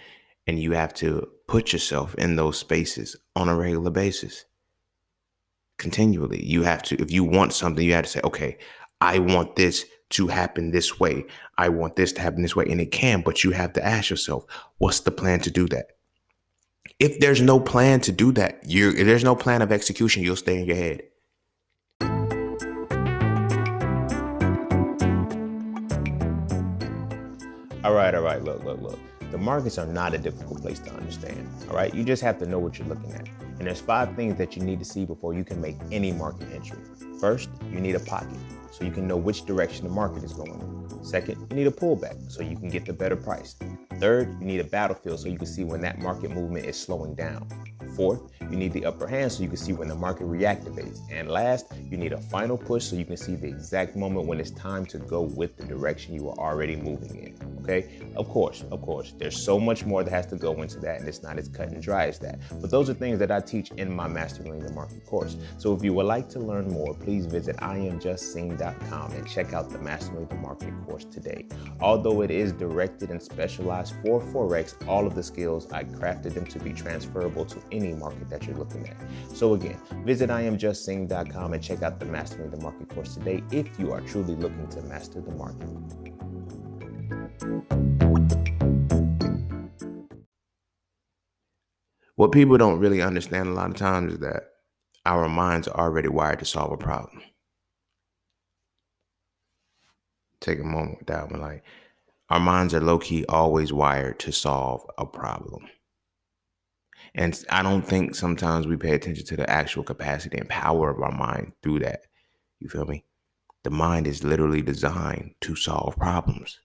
and you have to put yourself in those spaces on a regular basis. Continually. You have to, if you want something, you have to say, okay, I want this to happen this way. I want this to happen this way. And it can, but you have to ask yourself, what's the plan to do that? If there's no plan to do that, if there's no plan of execution, you'll stay in your head. All right. Look. The markets are not a difficult place to understand. All right. You just have to know what you're looking at. And there's 5 things that you need to see before you can make any market entry. First, you need a pocket so you can know which direction the market is going. Second, you need a pullback so you can get the better price. Third, you need a battlefield so you can see when that market movement is slowing down. Fourth, you need the upper hand so you can see when the market reactivates. And last, you need a final push so you can see the exact moment when it's time to go with the direction you are already moving in. Okay? Of course, there's so much more that has to go into that, and it's not as cut and dry as that. But those are things that I teach in my Mastering the Market course. So if you would like to learn more, please visit IamJustSing.com and check out the Mastering the Market course today. Although it is directed and specialized for Forex, all of the skills, I crafted them to be transferable to any market that you're looking at. So again, visit IamJustSing.com and check out the Mastering the Market course today if you are truly looking to master the market. What people don't really understand a lot of times is that our minds are already wired to solve a problem. Take a moment with that one. Like, our minds are low-key always wired to solve a problem. And I don't think sometimes we pay attention to the actual capacity and power of our mind through that. You feel me? The mind is literally designed to solve problems.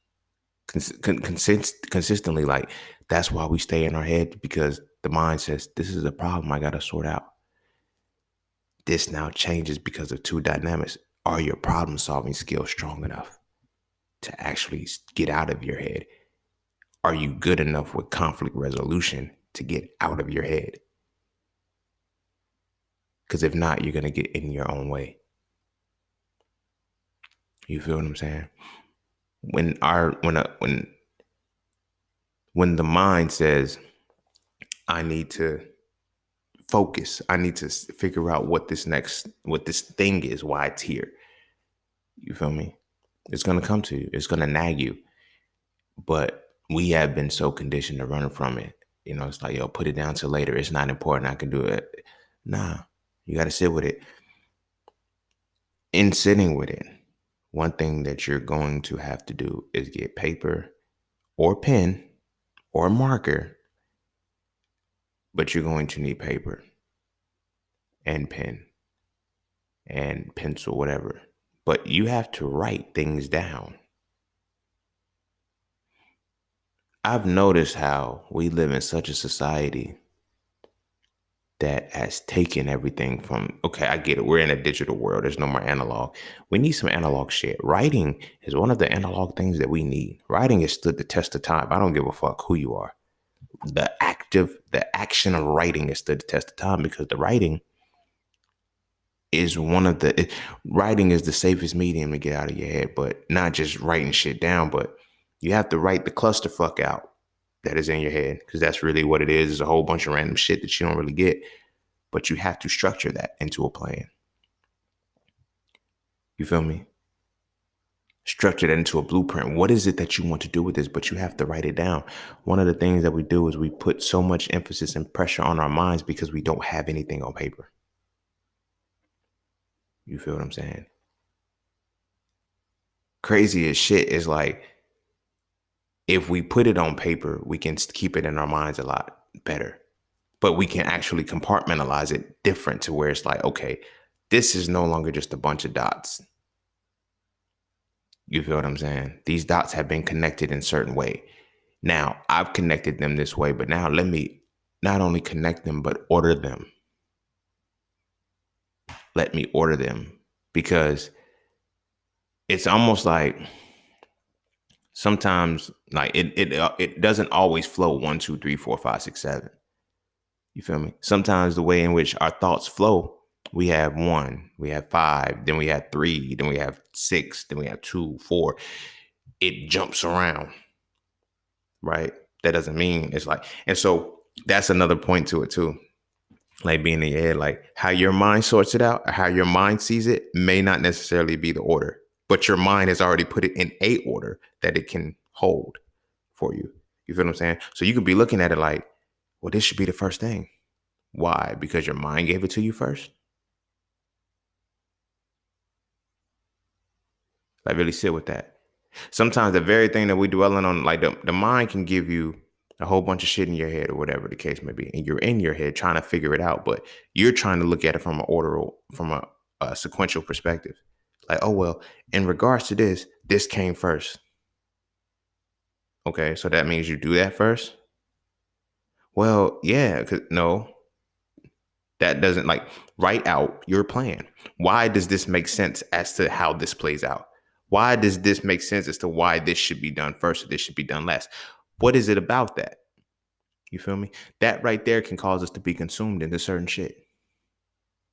Consistently, like, that's why we stay in our head, because the mind says, this is a problem I got to sort out. This now changes because of 2 dynamics. Are your problem solving skills strong enough to actually get out of your head? Are you good enough with conflict resolution to get out of your head? Because if not, you're going to get in your own way. You feel what I'm saying? When the mind says, I need to focus, I need to figure out what this thing is, why it's here. You feel me? It's going to come to you. It's going to nag you. But we have been so conditioned to run from it. It's like, yo, put it down till later. It's not important. I can do it. Nah, you got to sit with it. In sitting with it, one thing that you're going to have to do is get paper or pen or marker. But you're going to need paper and pen and pencil, whatever. But you have to write things down. I've noticed how we live in such a society that has taken everything from, okay, I get it. We're in a digital world. There's no more analog. We need some analog shit. Writing is one of the analog things that we need. Writing has stood the test of time. I don't give a fuck who you are. The action of writing has stood the test of time, because the writing is writing is the safest medium to get out of your head, but not just writing shit down, but You have to write the clusterfuck out that is in your head, because that's really what it is. It's a whole bunch of random shit that you don't really get, but you have to structure that into a plan. You feel me? Structure that into a blueprint. What is it that you want to do with this? But you have to write it down. One of the things that we do is we put so much emphasis and pressure on our minds because we don't have anything on paper. You feel what I'm saying? Crazy as shit is like, if we put it on paper, we can keep it in our minds a lot better. But we can actually compartmentalize it different to where it's like, okay, this is no longer just a bunch of dots. You feel what I'm saying? These dots have been connected in a certain way. Now, I've connected them this way, but now let me not only connect them, but order them. Let me order them, because it's almost like sometimes like it doesn't always flow 1, 2, 3, 4, 5, 6, 7. You feel me? Sometimes the way in which our thoughts flow, we have 1, we have 5, then we have 3, then we have 6, then we have 2, 4. It jumps around, right? That doesn't mean it's like, and so that's another point to it too. Like being in your head, like how your mind sorts it out, or how your mind sees it may not necessarily be the order, but your mind has already put it in a order that it can hold for you. You feel what I'm saying? So you could be looking at it like, well, this should be the first thing. Why? Because your mind gave it to you first? Like really sit with that. Sometimes the very thing that we dwelling on, like the mind can give you a whole bunch of shit in your head or whatever the case may be. And you're in your head trying to figure it out, but you're trying to look at it from a sequential perspective. Like, oh, well, in regards to this, this came first. Okay, so that means you do that first? Well, yeah, no, that doesn't, like, write out your plan. Why does this make sense as to how this plays out? Why does this make sense as to why this should be done first or this should be done last? What is it about that? You feel me? That right there can cause us to be consumed into certain shit.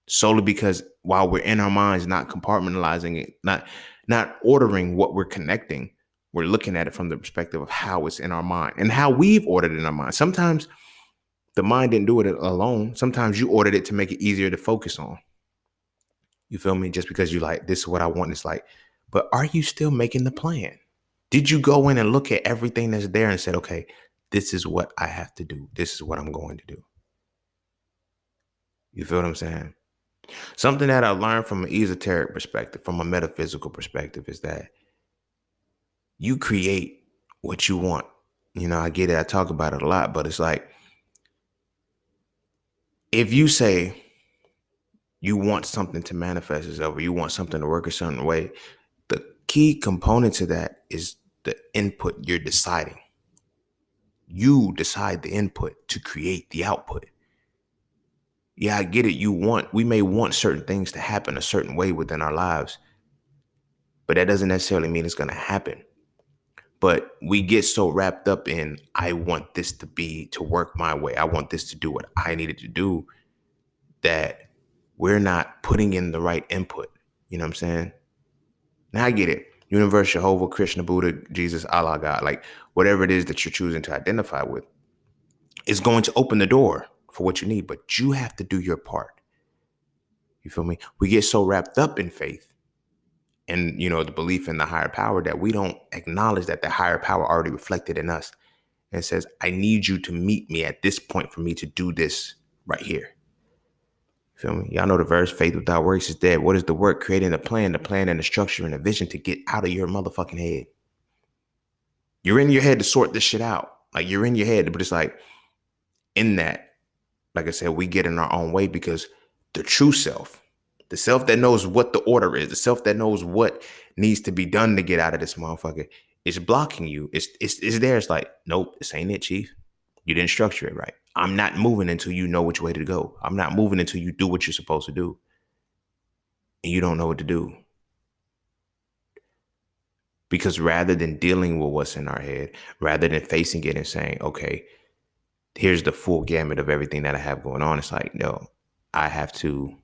Solely because while we're in our minds, not compartmentalizing it, not ordering what we're connecting, we're looking at it from the perspective of how it's in our mind and how we've ordered it in our mind. Sometimes the mind didn't do it alone. Sometimes you ordered it to make it easier to focus on. You feel me? Just because you like, this is what I want. It's like, but are you still making the plan? Did you go in and look at everything that's there and said, okay, this is what I have to do. This is what I'm going to do. You feel what I'm saying? Something that I learned from an esoteric perspective, from a metaphysical perspective, is that you create what you want. You know, I get it. I talk about it a lot, but it's like, if you say you want something to manifest itself or you want something to work a certain way, the key component to that is the input you're deciding. You decide the input to create the output. Yeah, I get it. We may want certain things to happen a certain way within our lives, but that doesn't necessarily mean it's going to happen. But we get so wrapped up in, I want this to work my way. I want this to do what I needed to do, that we're not putting in the right input. You know what I'm saying? Now I get it. Universe, Jehovah, Krishna, Buddha, Jesus, Allah, God, like whatever it is that you're choosing to identify with, is going to open the door for what you need, but you have to do your part. You feel me? We get so wrapped up in faith and, you know, the belief in the higher power that we don't acknowledge that the higher power already reflected in us and says, I need you to meet me at this point for me to do this right here. You feel me? Y'all know the verse, faith without works is dead. What is the work? Creating the plan and the structure and the vision to get out of your motherfucking head. You're in your head to sort this shit out. Like, you're in your head, but it's like, in that, like I said, we get in our own way because the true self, the self that knows what the order is, the self that knows what needs to be done to get out of this motherfucker, is blocking you. It's there. It's like, nope, this ain't it, chief. You didn't structure it right. I'm not moving until you know which way to go. I'm not moving until you do what you're supposed to do. And you don't know what to do. Because rather than dealing with what's in our head, rather than facing it and saying, okay, here's the full gamut of everything that I have going on, it's like, no, I have to,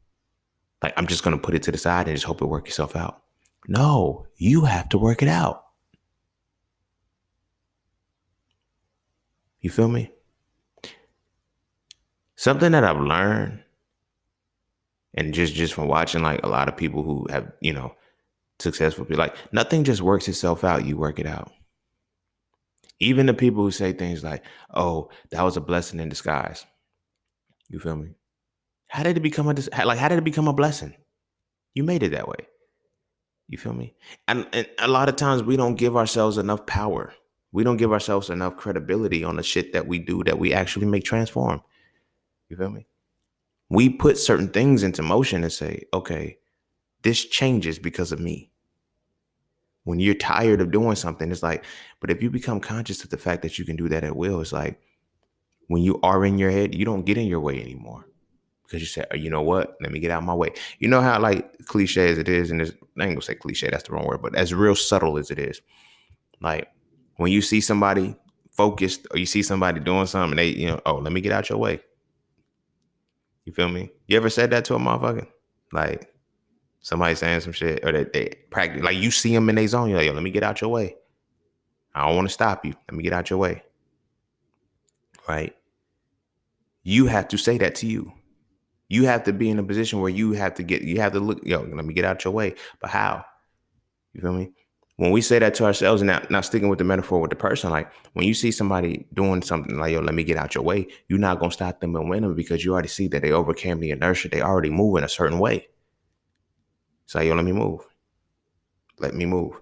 like, I'm just going to put it to the side and just hope it works itself out. No, you have to work it out. You feel me? Something that I've learned, and just from watching like a lot of people who have, successful people, like nothing just works itself out. You work it out. Even the people who say things like, "Oh, that was a blessing in disguise." You feel me? How did it become how did it become a blessing? You made it that way. You feel me? And a lot of times we don't give ourselves enough power. We don't give ourselves enough credibility on the shit that we do that we actually make transform. You feel me? We put certain things into motion and say, okay, this changes because of me. When you're tired of doing something, it's like, but if you become conscious of the fact that you can do that at will, it's like when you are in your head, you don't get in your way anymore because you say, oh, you know what? Let me get out of my way. You know how like cliche as it is, and I ain't gonna say cliche, that's the wrong word, but as real subtle as it is, like when you see somebody focused or you see somebody doing something, they, oh, let me get out your way. You feel me? You ever said that to a motherfucker? Like somebody saying some shit, or they practice, like you see them in their zone, you're like, yo, let me get out your way. I don't want to stop you. Let me get out your way. Right? You have to say that to you. You have to be in a position where you have to look, yo, let me get out your way. But how? You feel me? When we say that to ourselves, and now sticking with the metaphor with the person, like when you see somebody doing something like, yo, let me get out your way, you're not going to stop them and win them because you already see that they overcame the inertia. They already move in a certain way. It's like, yo, let me move. Let me move.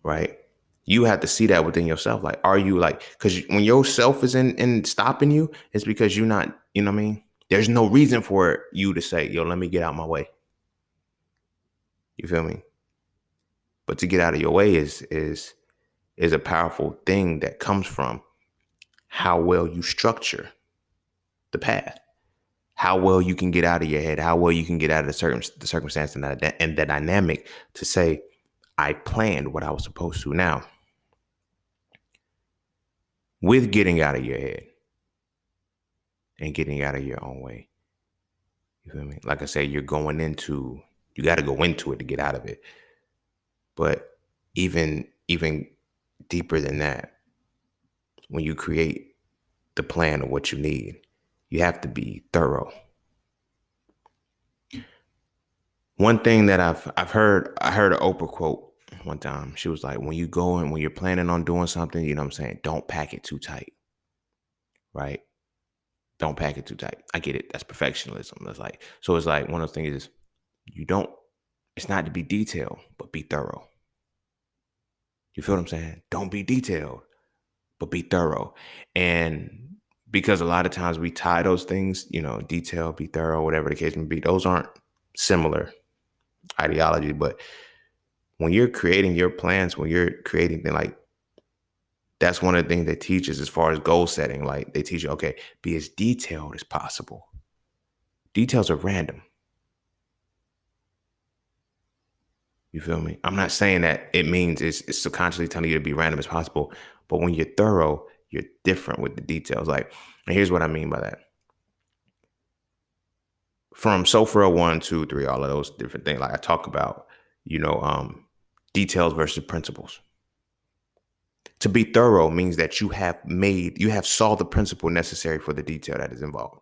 Right? You have to see that within yourself. Like, are you like, because when yourself is in stopping you, it's because you're not, you know what I mean? There's no reason for you to say, yo, let me get out my way. You feel me? But to get out of your way is a powerful thing that comes from how well you structure the path, how well you can get out of your head, how well you can get out of the circumstance and the dynamic to say, I planned what I was supposed to. Now, with getting out of your head and getting out of your own way, you feel me? Like I said, you got to go into it to get out of it. But even deeper than that, when you create the plan of what you need, you have to be thorough. One thing that I heard an Oprah quote one time. She was like, when you're planning on doing something, you know what I'm saying? Don't pack it too tight. Right? Don't pack it too tight. I get it. That's perfectionism. So it's like one of those things is it's not to be detailed, but be thorough. You feel what I'm saying? Don't be detailed, but be thorough. And because a lot of times we tie those things, detail, be thorough, whatever the case may be, those aren't similar ideology. But when you're creating your plans, when you're creating like, that's one of the things they teach us as far as goal setting. Like they teach you, okay, be as detailed as possible. Details are random. You feel me? I'm not saying that it means it's subconsciously telling you to be random as possible, but when you're thorough, you're different with the details. Like, and here's what I mean by that. From SOFRA 1, 2, 3, all of those different things, like I talk about, details versus principles. To be thorough means that you have solved the principle necessary for the detail that is involved.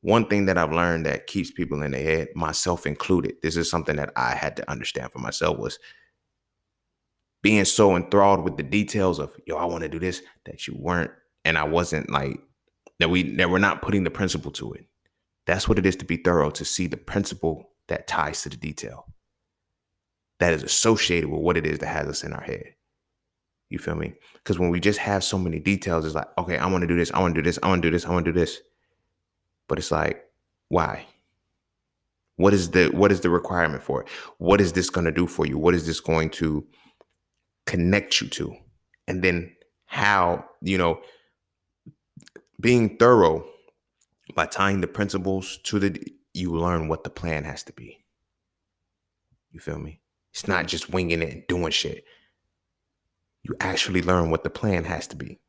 One thing that I've learned that keeps people in their head, myself included, this is something that I had to understand for myself, was being so enthralled with the details of, yo, I want to do this, that you weren't, and I wasn't like, that we're not putting the principle to it. That's what it is to be thorough, to see the principle that ties to the detail that is associated with what it is that has us in our head. You feel me? Because when we just have so many details, it's like, okay, I want to do this, I want to do this, I want to do this, I want to do this. But it's like, why? What is the requirement for it? What is this going to do for you? What is this going to connect you to? And then how, being thorough by tying the principles to you learn what the plan has to be. You feel me? It's not just winging it and doing shit. You actually learn what the plan has to be.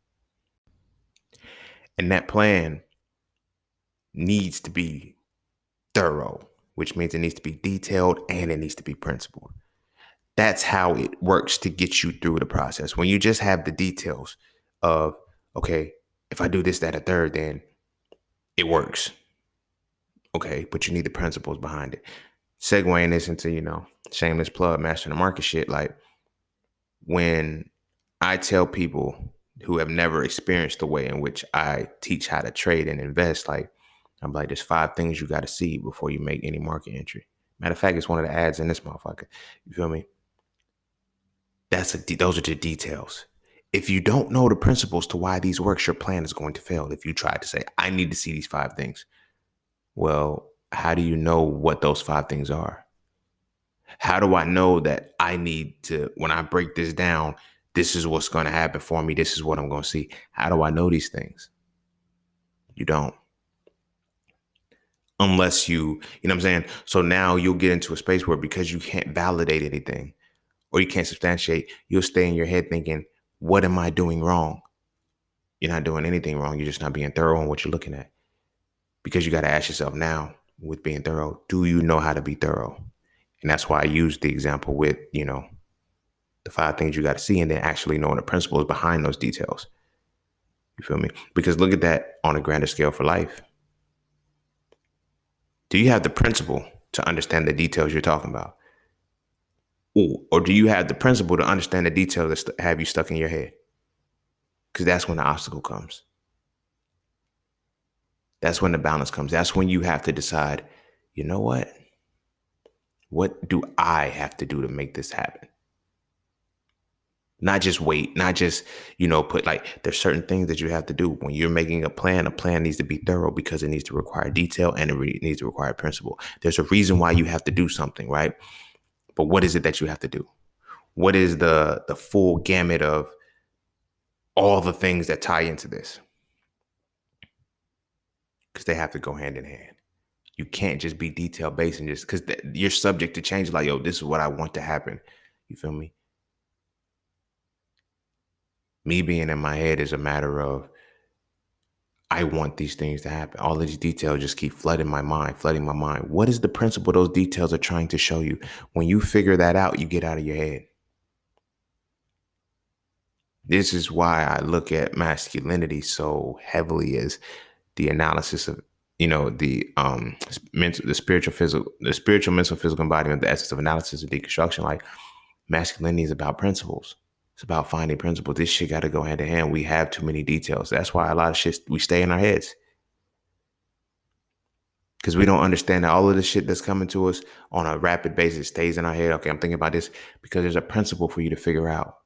And that plan needs to be thorough, which means it needs to be detailed and it needs to be principled. That's how it works to get you through the process. When you just have the details of, Okay, if I do this, that, a third, then it works. Okay, but you need the principles behind it. Segueing this into, shameless plug, mastering the market shit. Like when I tell people who have never experienced the way in which I teach how to trade and invest, like I'm like, there's 5 things you got to see before you make any market entry. Matter of fact, it's one of the ads in this motherfucker. You feel me? Those are the details. If you don't know the principles to why these works, your plan is going to fail. If you try to say, I need to see these 5 things. Well, how do you know what those 5 things are? How do I know that I need to, when I break this down, this is what's going to happen for me. This is what I'm going to see. How do I know these things? You don't. Unless you know what I'm saying? So now you'll get into a space where because you can't validate anything or you can't substantiate, you'll stay in your head thinking, what am I doing wrong? You're not doing anything wrong. You're just not being thorough on what you're looking at. Because you got to ask yourself now with being thorough, do you know how to be thorough? And that's why I used the example with, the 5 things you got to see and then actually knowing the principles behind those details. You feel me? Because look at that on a grander scale for life. Do you have the principle to understand the details you're talking about? Or do you have the principle to understand the details that have you stuck in your head? Because that's when the obstacle comes. That's when the balance comes. That's when you have to decide, you know what? What do I have to do to make this happen? Not just wait, not just, put like, there's certain things that you have to do. When you're making a plan needs to be thorough because it needs to require detail and it needs to require principle. There's a reason why you have to do something, right? But what is it that you have to do? What is the full gamut of all the things that tie into this? Because they have to go hand in hand. You can't just be detail based and just because you're subject to change. Like, yo, this is what I want to happen. You feel me? Me being in my head is a matter of I want these things to happen. All these details just keep flooding my mind. What is the principle those details are trying to show you? When you figure that out, you get out of your head. This is why I look at masculinity so heavily as the analysis of, the mental, the spiritual, mental, physical embodiment, the essence of analysis of deconstruction. Like masculinity is about principles. It's about finding principles. This shit got to go hand in hand. We have too many details. That's why a lot of shit, we stay in our heads. Because we don't understand that all of the shit that's coming to us on a rapid basis stays in our head. Okay, I'm thinking about this because there's a principle for you to figure out.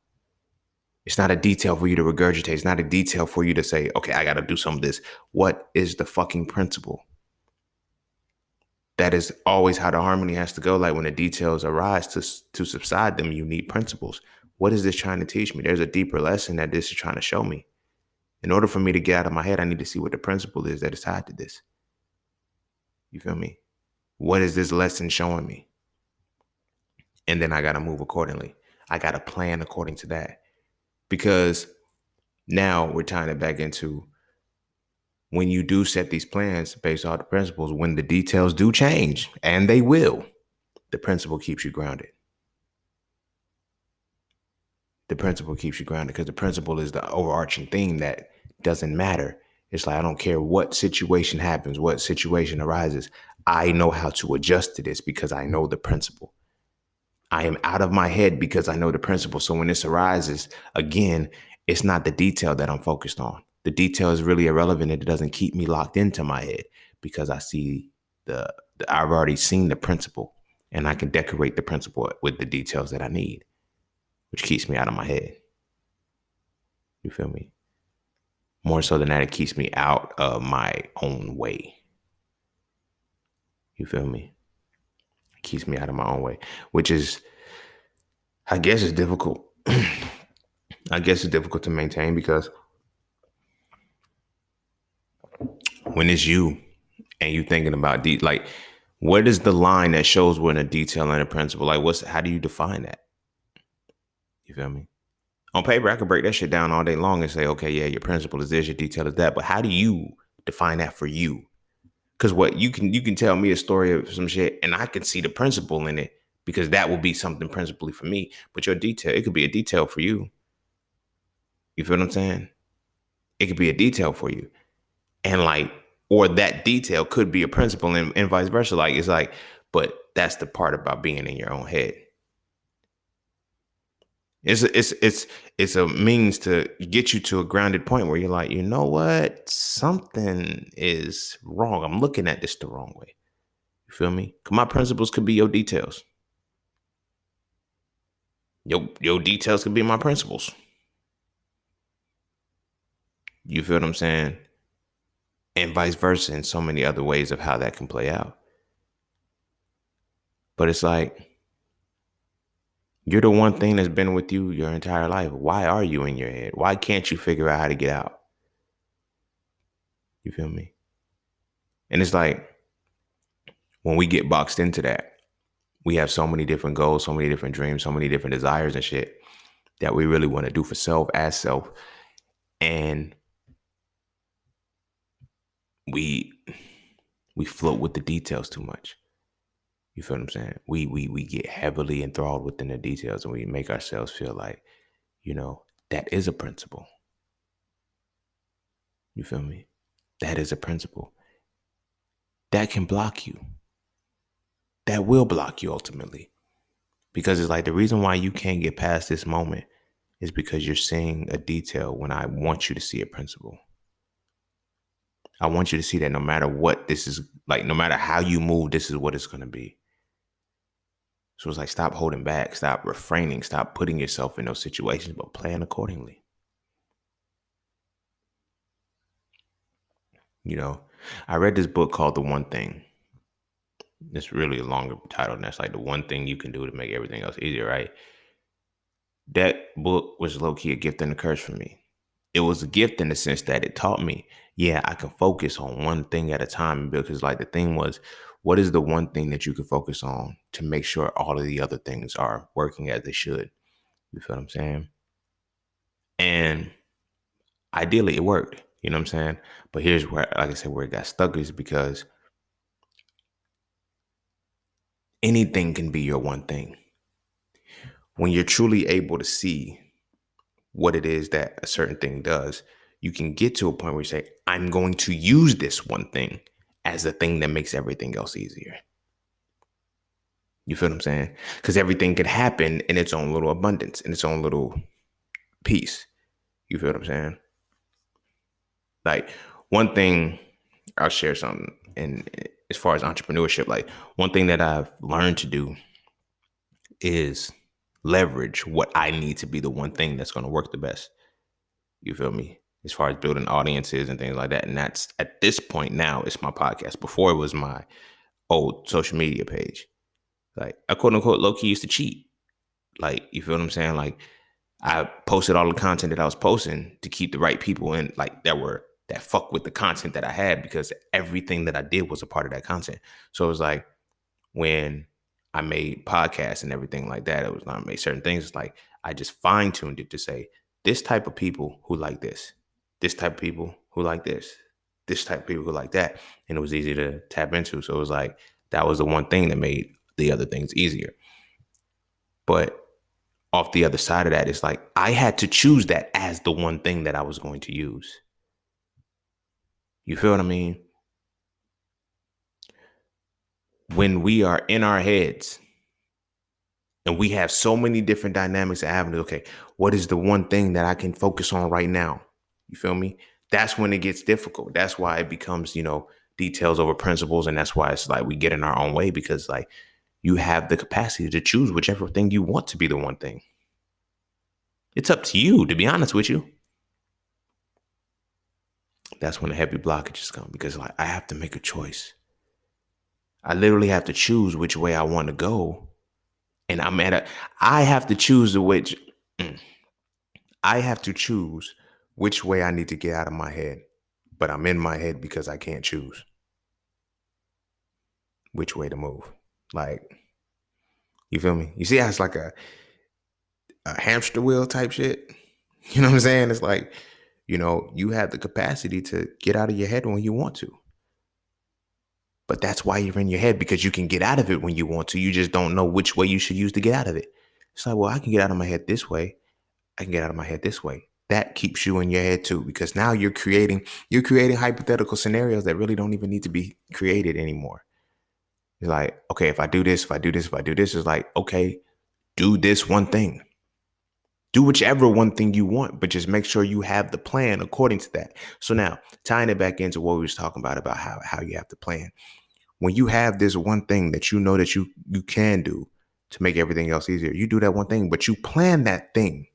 It's not a detail for you to regurgitate. It's not a detail for you to say, okay, I got to do some of this. What is the fucking principle? That is always how the harmony has to go. Like when the details arise to subside them, you need principles. What is this trying to teach me? There's a deeper lesson that this is trying to show me. In order for me to get out of my head, I need to see what the principle is that is tied to this. You feel me? What is this lesson showing me? And then I got to move accordingly. I got to plan according to that. Because now we're tying it back into when you do set these plans based on the principles, when the details do change, and they will, the principle keeps you grounded. The principle keeps you grounded because the principle is the overarching theme that doesn't matter. It's like, I don't care what situation happens, what situation arises. I know how to adjust to this because I know the principle. I am out of my head because I know the principle. So when this arises, again, it's not the detail that I'm focused on. The detail is really irrelevant. It doesn't keep me locked into my head because I see I've already seen the principle and I can decorate the principle with the details that I need, which keeps me out of my head. You feel me? More so than that, it keeps me out of my own way. You feel me? It keeps me out of my own way, which is, I guess it's difficult. I guess it's difficult to maintain because when it's you and you thinking about like, what is the line that shows when a detail and a principle? Like, how do you define that? You feel me? On paper, I could break that shit down all day long and say, okay, yeah, your principle is this, your detail is that. But how do you define that for you? Because what you can tell me a story of some shit and I can see the principle in it because that will be something principally for me. But your detail, it could be a detail for you. You feel what I'm saying? It could be a detail for you. And like, or that detail could be a principle and vice versa. Like, it's like, but that's the part about being in your own head. It's a means to get you to a grounded point where you're like, you know what? Something is wrong. I'm looking at this the wrong way. You feel me? My principles could be your details. Your details could be my principles. You feel what I'm saying? And vice versa in so many other ways of how that can play out. But it's like, you're the one thing that's been with you your entire life. Why are you in your head? Why can't you figure out how to get out? You feel me? And it's like, when we get boxed into that, we have so many different goals, so many different dreams, so many different desires and shit that we really want to do for self as self. And we float with the details too much. You feel what I'm saying? We get heavily enthralled within the details, and we make ourselves feel like, that is a principle. You feel me? That is a principle. That can block you. That will block you ultimately. Because it's like, the reason why you can't get past this moment is because you're seeing a detail when I want you to see a principle. I want you to see that no matter what this is, like, no matter how you move, this is what it's going to be. So it's like, stop holding back, stop refraining, stop putting yourself in those situations, but plan accordingly. I read this book called The One Thing. It's really a longer title, and that's like the one thing you can do to make everything else easier, right? That book was low-key a gift and a curse for me. It was a gift in the sense that it taught me, I can focus on one thing at a time, because like the thing was, what is the one thing that you can focus on to make sure all of the other things are working as they should? You feel what I'm saying? And ideally it worked, you know what I'm saying? But here's where, like I said, where it got stuck is because anything can be your one thing. When you're truly able to see what it is that a certain thing does, you can get to a point where you say, I'm going to use this one thing as the thing that makes everything else easier. You feel what I'm saying? Because everything could happen in its own little abundance, in its own little piece. You feel what I'm saying? Like, one thing, I'll share something. And as far as entrepreneurship, like, one thing that I've learned to do is leverage what I need to be the one thing that's going to work the best. You feel me? As far as building audiences and things like that. And that's, at this point now, it's my podcast. Before, it was my old social media page. Like, I quote unquote low key used to cheat. Like, you feel what I'm saying? Like, I posted all the content that I was posting to keep the right people in, like, that fuck with the content that I had, because everything that I did was a part of that content. So it was like, when I made podcasts and everything like that, it was not make certain things. It's like, I just fine tuned it to say, this type of people who like this type of people who like this type of people who like that. And it was easy to tap into. So it was like, that was the one thing that made the other things easier. But off the other side of that, it's like, I had to choose that as the one thing that I was going to use. You feel what I mean? When we are in our heads and we have so many different dynamics and avenues, okay, what is the one thing that I can focus on right now? You feel me? That's when it gets difficult. That's why it becomes, details over principles. And that's why it's like we get in our own way, because like, you have the capacity to choose whichever thing you want to be the one thing. It's up to you, to be honest with you. That's when the heavy blockages come, because like, I have to make a choice. I literally have to choose which way I want to go. And I have to choose I have to choose which way I need to get out of my head. But I'm in my head because I can't choose which way to move. Like, you feel me? You see how it's like a hamster wheel type shit? You know what I'm saying? It's like, you have the capacity to get out of your head when you want to. But that's why you're in your head, because you can get out of it when you want to. You just don't know which way you should use to get out of it. It's like, well, I can get out of my head this way. I can get out of my head this way. that keeps you in your head too, because now you're creating hypothetical scenarios that really don't even need to be created anymore. It's like, okay, if I do this, if I do this, if I do this, it's like, okay, do this one thing. Do whichever one thing you want, but just make sure you have the plan according to that. So now, tying it back into what we was talking about how you have to plan. When you have this one thing that you know that you can do to make everything else easier, you do that one thing, but you plan that thing.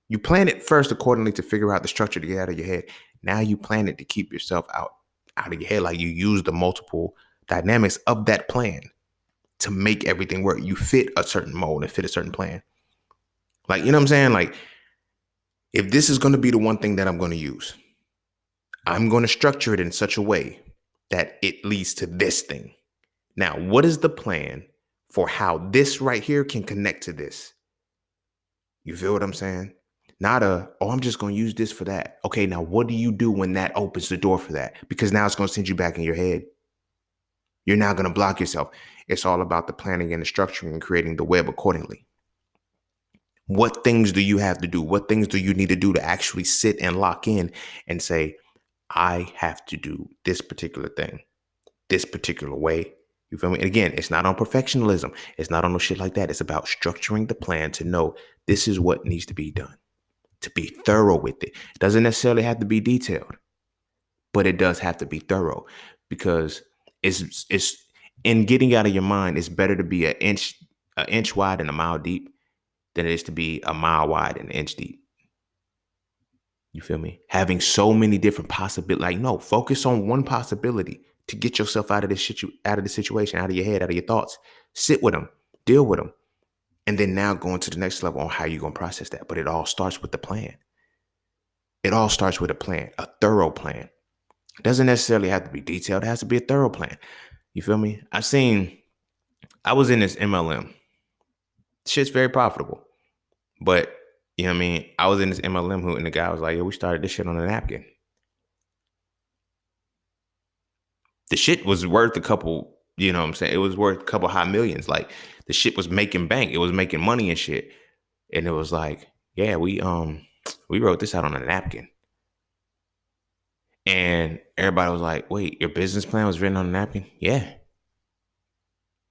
You plan it first accordingly to figure out the structure to get out of your head. Now you plan it to keep yourself out of your head. Like you use the multiple dynamics of that plan to make everything work. You fit a certain mold and fit a certain plan. Like, you know what I'm saying? Like, if this is going to be the one thing that I'm going to use, I'm going to structure it in such a way that it leads to this thing. Now, what is the plan for how this right here can connect to this? You feel what I'm saying? Not I'm just going to use this for that. Okay, now what do you do when that opens the door for that? Because now it's going to send you back in your head. You're now going to block yourself. It's all about the planning and the structuring and creating the web accordingly. What things do you have to do? What things do you need to do to actually sit and lock in and say, I have to do this particular thing, this particular way? You feel me? And again, it's not on perfectionism. It's not on no shit like that. It's about structuring the plan to know this is what needs to be done, to be thorough with it. It doesn't necessarily have to be detailed, but it does have to be thorough, because it's in getting out of your mind. It's better to be an inch wide and a mile deep than it is to be a mile wide and an inch deep. You feel me? Having so many different possibilities. Like, no, focus on one possibility to get yourself out of this shit, out of the situation, out of your head, out of your thoughts. Sit with them, deal with them, and then now going to the next level on how you're gonna process that. But it all starts with the plan. It all starts with a plan, a thorough plan. It doesn't necessarily have to be detailed. It has to be a thorough plan. You feel me? I was in this MLM. Shit's very profitable. But, you know what I mean? I was in this MLM hoot and the guy was like, yo, we started this shit on a napkin. The shit was worth a couple, you know what I'm saying? It was worth a couple high millions. Like, the shit was making bank. It was making money and shit. And it was like, yeah, we wrote this out on a napkin. And everybody was like, wait, your business plan was written on a napkin? Yeah.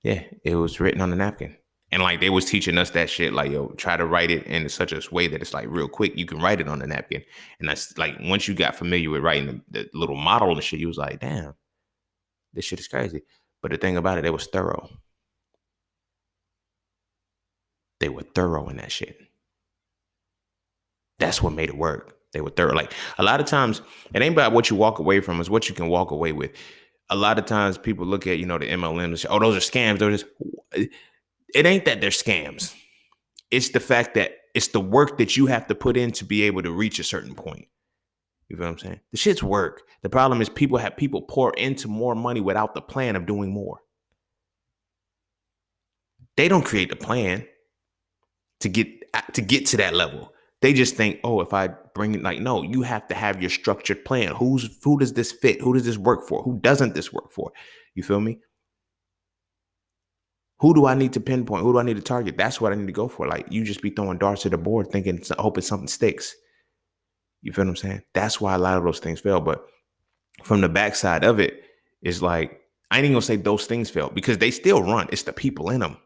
Yeah, it was written on a napkin. And like they was teaching us that shit, like, yo, try to write it in such a way that it's like real quick. You can write it on a napkin. And that's like, once you got familiar with writing the little model and shit, you was like, damn, this shit is crazy. But the thing about it was thorough. They were thorough in that shit. That's what made it work. They were thorough. Like, a lot of times, it ain't about what you walk away from, it's what you can walk away with. A lot of times people look at, the MLMs, oh, those are scams. They're just, it ain't that they're scams. It's the fact that it's the work that you have to put in to be able to reach a certain point. You feel what I'm saying? The shit's work. The problem is people pour into more money without the plan of doing more. They don't create the plan to get to that level. They just think, oh, if I bring it, like, no, you have to have your structured plan. Who does this fit? Who does this work for? Who doesn't this work for? You feel me? Who do I need to pinpoint? Who do I need to target? That's what I need to go for. Like, you just be throwing darts at the board thinking, hoping something sticks. You feel what I'm saying? That's why a lot of those things fail. But from the backside of it, is like, I ain't even gonna say those things fail, because they still run. It's the people in them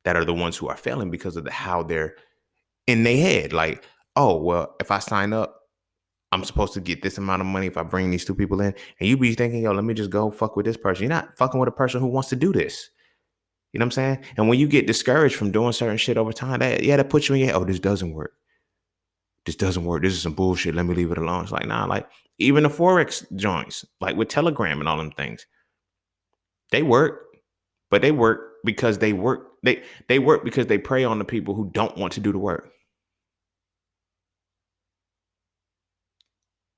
that are the ones who are failing because of how they're in their head. Like, oh, well, if I sign up, I'm supposed to get this amount of money if I bring these two people in. And you be thinking, yo, let me just go fuck with this person. You're not fucking with a person who wants to do this. You know what I'm saying? And when you get discouraged from doing certain shit over time, that puts you in your head, oh, this doesn't work. This doesn't work. This is some bullshit. Let me leave it alone. It's like, nah, like even the Forex joints, like with Telegram and all them things, they work, but they work because they work. They work because they prey on the people who don't want to do the work.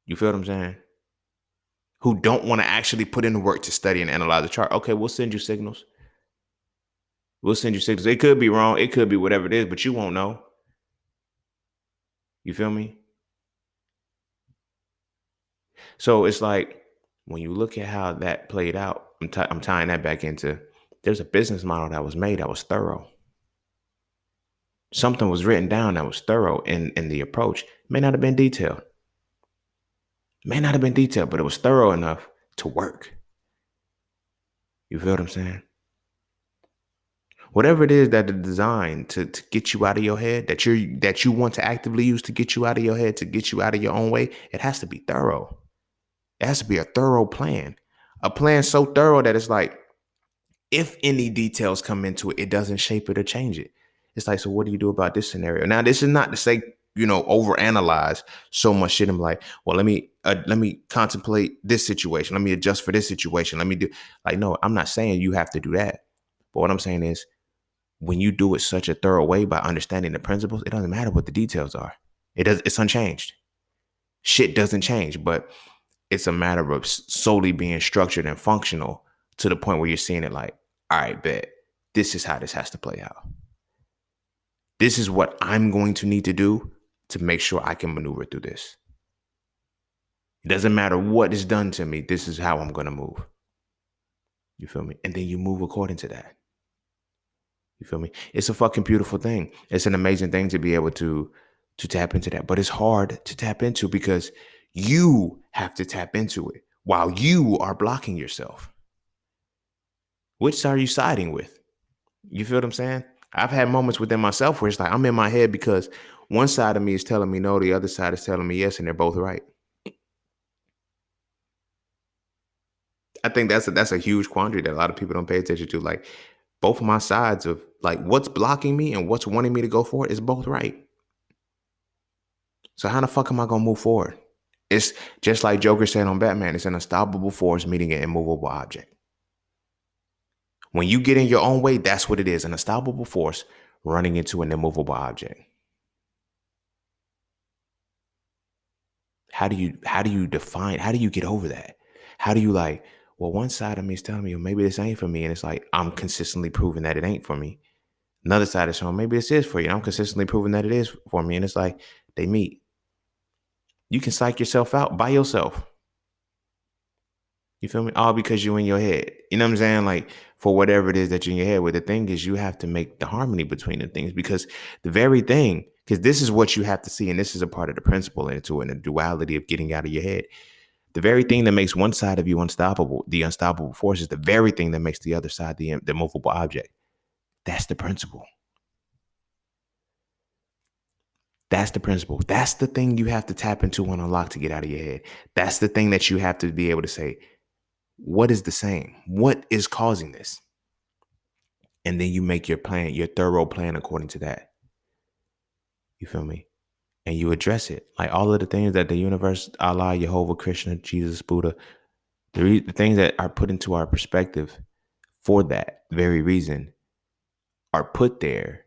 You feel what I'm saying? Who don't want to actually put in the work to study and analyze the chart. Okay, we'll send you signals. We'll send you signals. It could be wrong. It could be whatever it is, but you won't know. You feel me? So it's like, when you look at how that played out, I'm tying that back into, there's a business model that was made that was thorough. Something was written down that was thorough in the approach. It may not have been detailed. May not have been detailed, but it was thorough enough to work. You feel what I'm saying? Whatever it is that the design to get you out of your head, that you want to actively use to get you out of your head, to get you out of your own way, it has to be thorough. It has to be a thorough plan. A plan so thorough that it's like, if any details come into it, it doesn't shape it or change it. It's like, so what do you do about this scenario? Now, this is not to say, overanalyze so much shit. I'm like, well, let me contemplate this situation. Let me adjust for this situation. Let me do like, no, I'm not saying you have to do that. But what I'm saying is, when you do it such a thorough way by understanding the principles, it doesn't matter what the details are. It's unchanged. Shit doesn't change, but it's a matter of solely being structured and functional to the point where you're seeing it like, all right, bet this is how this has to play out. This is what I'm going to need to do to make sure I can maneuver through this. It doesn't matter what is done to me. This is how I'm going to move. You feel me? And then you move according to that. You feel me? It's a fucking beautiful thing. It's an amazing thing to be able to tap into that. But it's hard to tap into because you have to tap into it while you are blocking yourself. Which side are you siding with? You feel what I'm saying? I've had moments within myself where it's like I'm in my head because one side of me is telling me no, the other side is telling me yes, and they're both right. I think that's a huge quandary that a lot of people don't pay attention to. Like, both of my sides of like what's blocking me and what's wanting me to go forward is both right. So how the fuck am I gonna move forward? It's just like Joker said on Batman, it's an unstoppable force meeting an immovable object. When you get in your own way, that's what it is, an unstoppable force running into an immovable object. How do you define, how do you get over that? How do you like, well, one side of me is telling me, well, maybe this ain't for me. And it's like, I'm consistently proving that it ain't for me. Another side is showing maybe this is for you. I'm consistently proving that it is for me. And it's like, they meet. You can psych yourself out by yourself. You feel me? All because you're in your head. You know what I'm saying? Like, for whatever it is that you're in your head with, the thing is you have to make the harmony between the things, because the very thing, because this is what you have to see, and this is a part of the principle into it, and the duality of getting out of your head. The very thing that makes one side of you unstoppable, the unstoppable force, is the very thing that makes the other side the movable object. That's the principle. That's the principle. That's the thing you have to tap into and unlock to get out of your head. That's the thing that you have to be able to say, what is the same? What is causing this? And then you make your plan, your thorough plan according to that. You feel me? And you address it. Like all of the things that the universe, Allah, Jehovah, Krishna, Jesus, Buddha, the things that are put into our perspective for that very reason are put there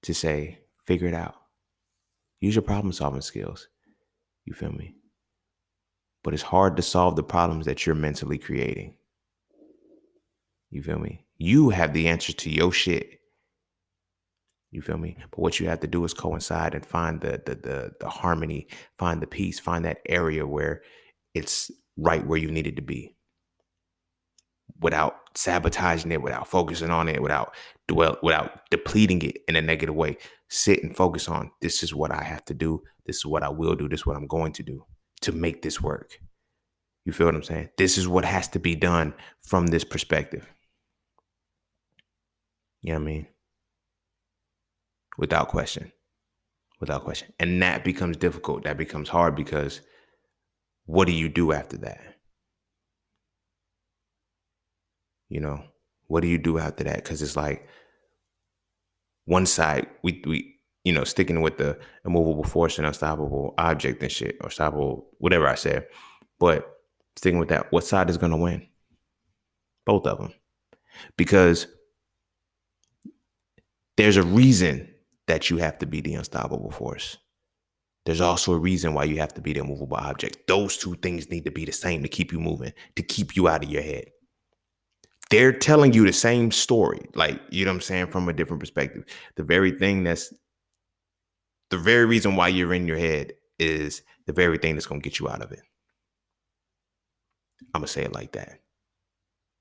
to say, figure it out. Use your problem solving skills. You feel me? But it's hard to solve the problems that you're mentally creating. You feel me? You have the answers to your shit. You feel me? But what you have to do is coincide and find the harmony, find the peace, find that area where it's right where you need it to be, without sabotaging it, without focusing on it, without depleting it in a negative way. Sit and focus on, this is what I have to do. This is what I will do. This is what I'm going to do to make this work. You feel what I'm saying? This is what has to be done from this perspective. You know what I mean? Without question. Without question. And that becomes difficult. That becomes hard because what do you do after that? You know, what do you do after that? Because it's like one side, we sticking with the immovable force and unstoppable object and shit, or unstoppable, whatever I said. But sticking with that, what side is going to win? Both of them. Because there's a reason that you have to be the unstoppable force. There's also a reason why you have to be the immovable object. Those two things need to be the same to keep you moving, to keep you out of your head. They're telling you the same story, like, you know what I'm saying, from a different perspective. The very reason why you're in your head is the very thing that's going to get you out of it. I'm going to say it like that.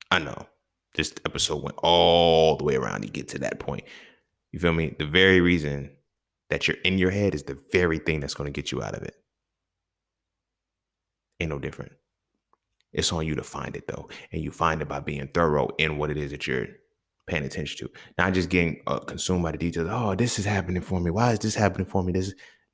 I know this episode went all the way around to get to that point. You feel me? The very reason that you're in your head is the very thing that's going to get you out of it. Ain't no different. It's on you to find it though, and you find it by being thorough in what it is that you're paying attention to, not just getting consumed by the details. Oh, this is happening for me. Why is this happening for me?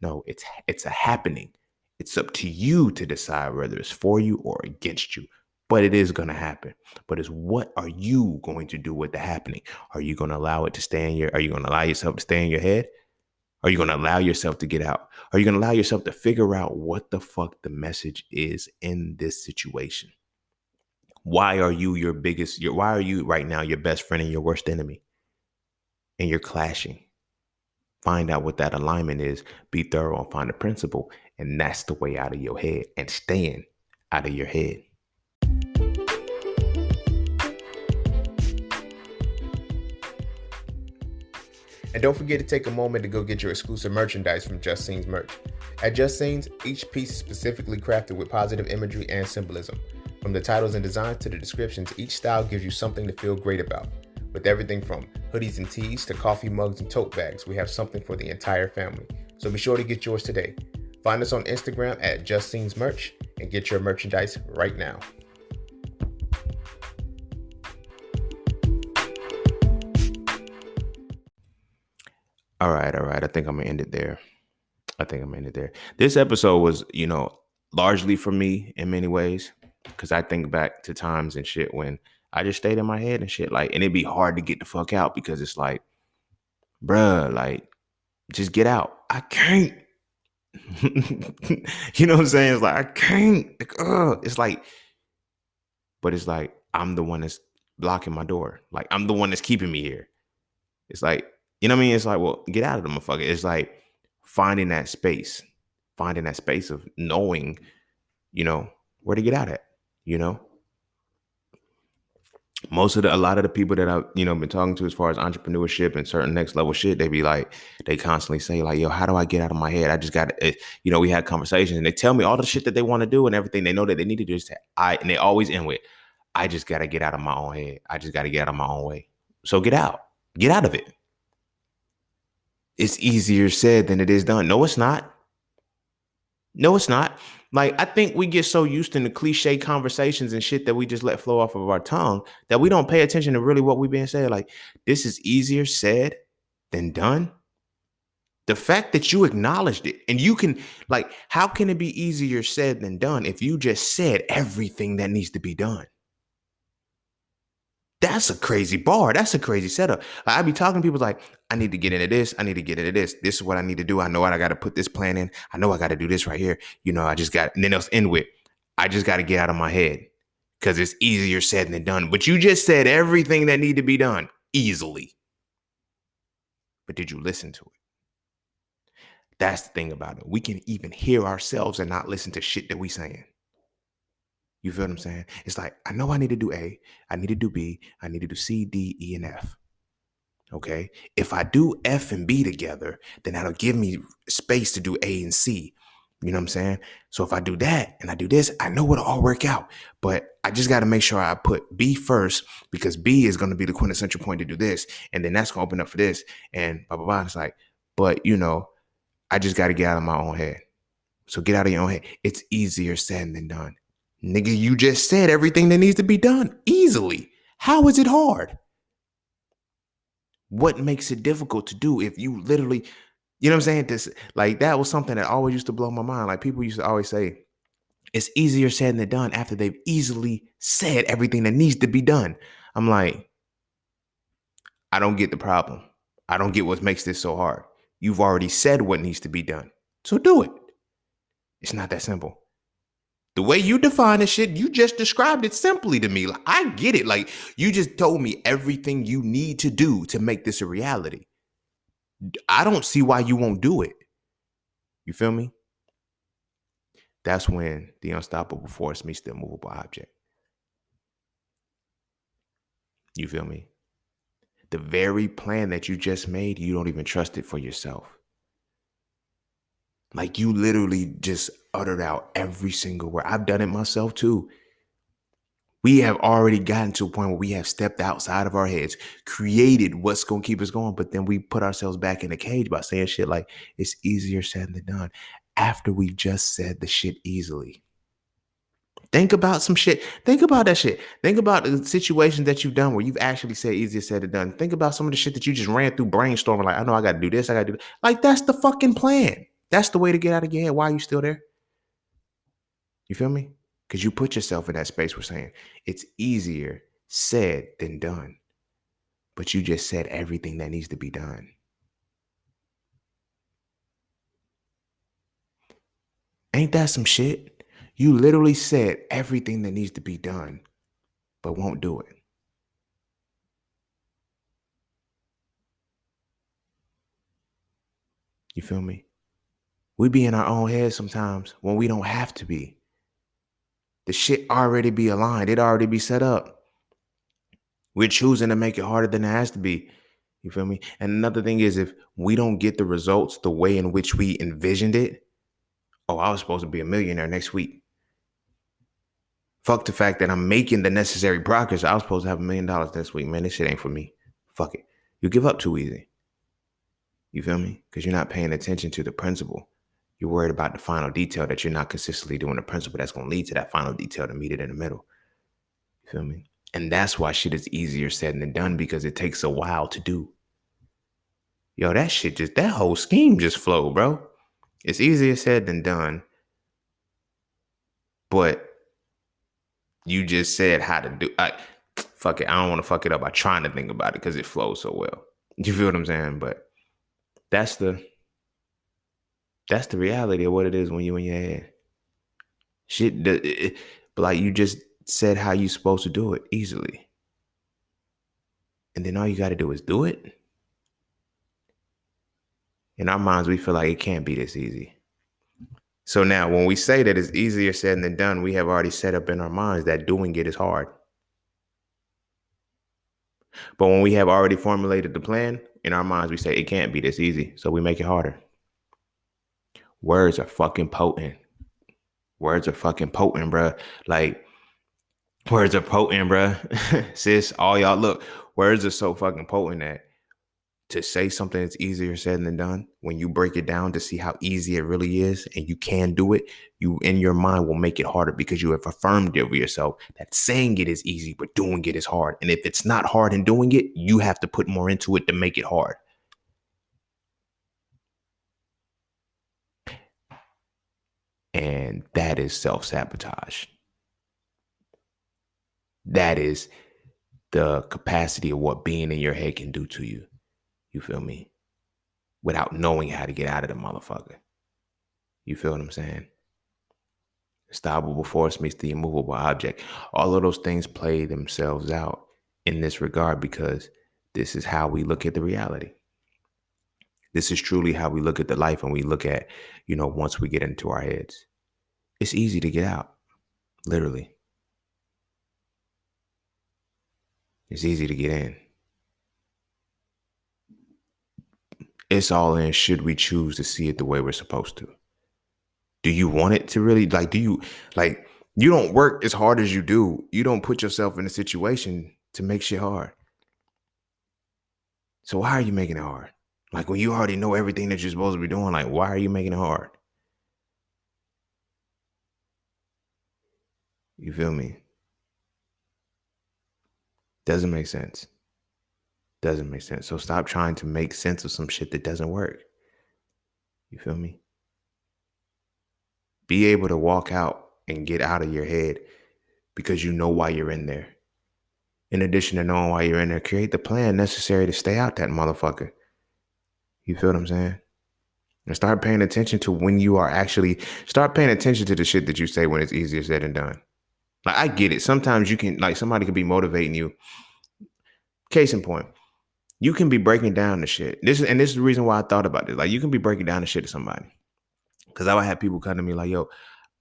No, it's a happening. It's up to you to decide whether it's for you or against you, but it is going to happen. But it's what are you going to do with the happening? Are you going to allow it to stay in your? Are you going to allow yourself to stay in your head? Are you going to allow yourself to get out? Are you going to allow yourself to figure out what the fuck the message is in this situation? Why are you why are you right now your best friend and your worst enemy? And you're clashing. Find out what that alignment is, be thorough and find a principle. And that's the way out of your head and staying out of your head. And don't forget to take a moment to go get your exclusive merchandise from Just Scenes merch. At Just Scenes, each piece is specifically crafted with positive imagery and symbolism. From the titles and designs to the descriptions, each style gives you something to feel great about. With everything from hoodies and tees to coffee mugs and tote bags, we have something for the entire family. So be sure to get yours today. Find us on Instagram at Just Scenes merch and get your merchandise right now. All right. I think I'm gonna end it there. This episode was, largely for me in many ways, because I think back to times and shit when I just stayed in my head and shit, like, and it'd be hard to get the fuck out because it's like, bruh, like, just get out. I can't. You know what I'm saying? It's like, I can't. It's like, but it's like, I'm the one that's blocking my door. Like, I'm the one that's keeping me here. It's like, you know what I mean? It's like, well, get out of the motherfucker. It's like finding that space of knowing, where to get out at, a lot of the people that I've, been talking to as far as entrepreneurship and certain next level shit, they constantly say like, yo, how do I get out of my head? I just got to, we had conversations and they tell me all the shit that they want to do and everything they know that they need to do. And they always end with, I just got to get out of my own head. I just got to get out of my own way. So get out of it. It's easier said than it is done. No, it's not. Like, I think we get so used to the cliche conversations and shit that we just let flow off of our tongue that we don't pay attention to really what we've been saying. Like, this is easier said than done. The fact that you acknowledged it and you can, like, how can it be easier said than done if you just said everything that needs to be done? That's a crazy bar. That's a crazy setup. Like, I be talking to people like, I need to get into this. I need to get into this. This is what I need to do. I know what I got to put this plan in. I know I got to do this right here. I just got, and then else end with, I just got to get out of my head because it's easier said than done. But you just said everything that need to be done easily. But did you listen to it? That's the thing about it. We can even hear ourselves and not listen to shit that we saying. You feel what I'm saying? It's like, I know I need to do A, I need to do B, I need to do C, D, E, and F. Okay? If I do F and B together, then that'll give me space to do A and C. You know what I'm saying? So if I do that and I do this, I know it'll all work out. But I just got to make sure I put B first because B is going to be the quintessential point to do this. And then that's going to open up for this and blah, blah, blah. It's like, but I just got to get out of my own head. So get out of your own head. It's easier said than done. Nigga, you just said everything that needs to be done easily. How is it hard? What makes it difficult to do if you literally, you know what I'm saying? That was something that always used to blow my mind. Like, people used to always say, it's easier said than done after they've easily said everything that needs to be done. I'm like, I don't get the problem. I don't get what makes this so hard. You've already said what needs to be done. So do it. It's not that simple. The way you define this shit, you just described it simply to me. Like, I get it. Like, you just told me everything you need to do to make this a reality. I don't see why you won't do it. You feel me? That's when the unstoppable force meets the immovable object. You feel me? The very plan that you just made, you don't even trust it for yourself. Like, you literally just uttered out every single word. I've done it myself too. We have already gotten to a point where we have stepped outside of our heads, created what's going to keep us going, but then we put ourselves back in the cage by saying shit like, it's easier said than done, after we just said the shit easily. Think about some shit. Think about that shit. Think about the situations that you've done where you've actually said easier said than done. Think about some of the shit that you just ran through brainstorming. Like, I know I got to do this. I got to do that. Like, that's the fucking plan. That's the way to get out of your head. Why are you still there? You feel me? Because you put yourself in that space where saying it's easier said than done. But you just said everything that needs to be done. Ain't that some shit? You literally said everything that needs to be done, but won't do it. You feel me? We be in our own heads sometimes when we don't have to be. The shit already be aligned. It already be set up. We're choosing to make it harder than it has to be. You feel me? And another thing is, if we don't get the results the way in which we envisioned it, oh, I was supposed to be a millionaire next week. Fuck the fact that I'm making the necessary progress. I was supposed to have $1 million this week. Man, this shit ain't for me. Fuck it. You give up too easy. You feel me? Because you're not paying attention to the principle. You're worried about the final detail that you're not consistently doing the principle that's going to lead to that final detail to meet it in the middle. You feel me? And that's why shit is easier said than done, because it takes a while to do. Yo, that shit just, that whole scheme just flowed, bro. It's easier said than done. But you just said how to do. Fuck it. I don't want to fuck it up by trying to think about it because it flows so well. You feel what I'm saying? But that's the reality of what it is when you in your head. Shit, but like you just said how you supposed to do it easily. And then all you got to do is do it. In our minds, we feel like it can't be this easy. So now when we say that it's easier said than done, we have already set up in our minds that doing it is hard. But when we have already formulated the plan, in our minds, we say it can't be this easy. So we make it harder. Words are fucking potent. Words are fucking potent, bruh. Like, words are potent, bruh. Sis, all y'all, look, words are so fucking potent that to say something that's easier said than done, when you break it down to see how easy it really is and you can do it, you in your mind will make it harder because you have affirmed it with yourself that saying it is easy, but doing it is hard. And if it's not hard in doing it, you have to put more into it to make it hard. And that is self-sabotage. That is the capacity of what being in your head can do to you. You feel me? Without knowing how to get out of the motherfucker. You feel what I'm saying? Stoppable force meets the immovable object. All of those things play themselves out in this regard because this is how we look at the reality. This is truly how we look at the life, and we look at, once we get into our heads. It's easy to get out, literally. It's easy to get in. It's all in should we choose to see it the way we're supposed to. Do you want it to really, you don't work as hard as you do. You don't put yourself in a situation to make shit hard. So why are you making it hard? Like, when you already know everything that you're supposed to be doing, like, why are you making it hard? You feel me? Doesn't make sense. Doesn't make sense. So stop trying to make sense of some shit that doesn't work. You feel me? Be able to walk out and get out of your head because you know why you're in there. In addition to knowing why you're in there, create the plan necessary to stay out that motherfucker. You feel what I'm saying? And start paying attention to when you are start paying attention to the shit that you say when it's easier said than done. Like, I get it. Sometimes you can, somebody could be motivating you. Case in point, you can be breaking down the shit. This is the reason why I thought about this. Like, you can be breaking down the shit to somebody. Because I would have people come to me like, yo,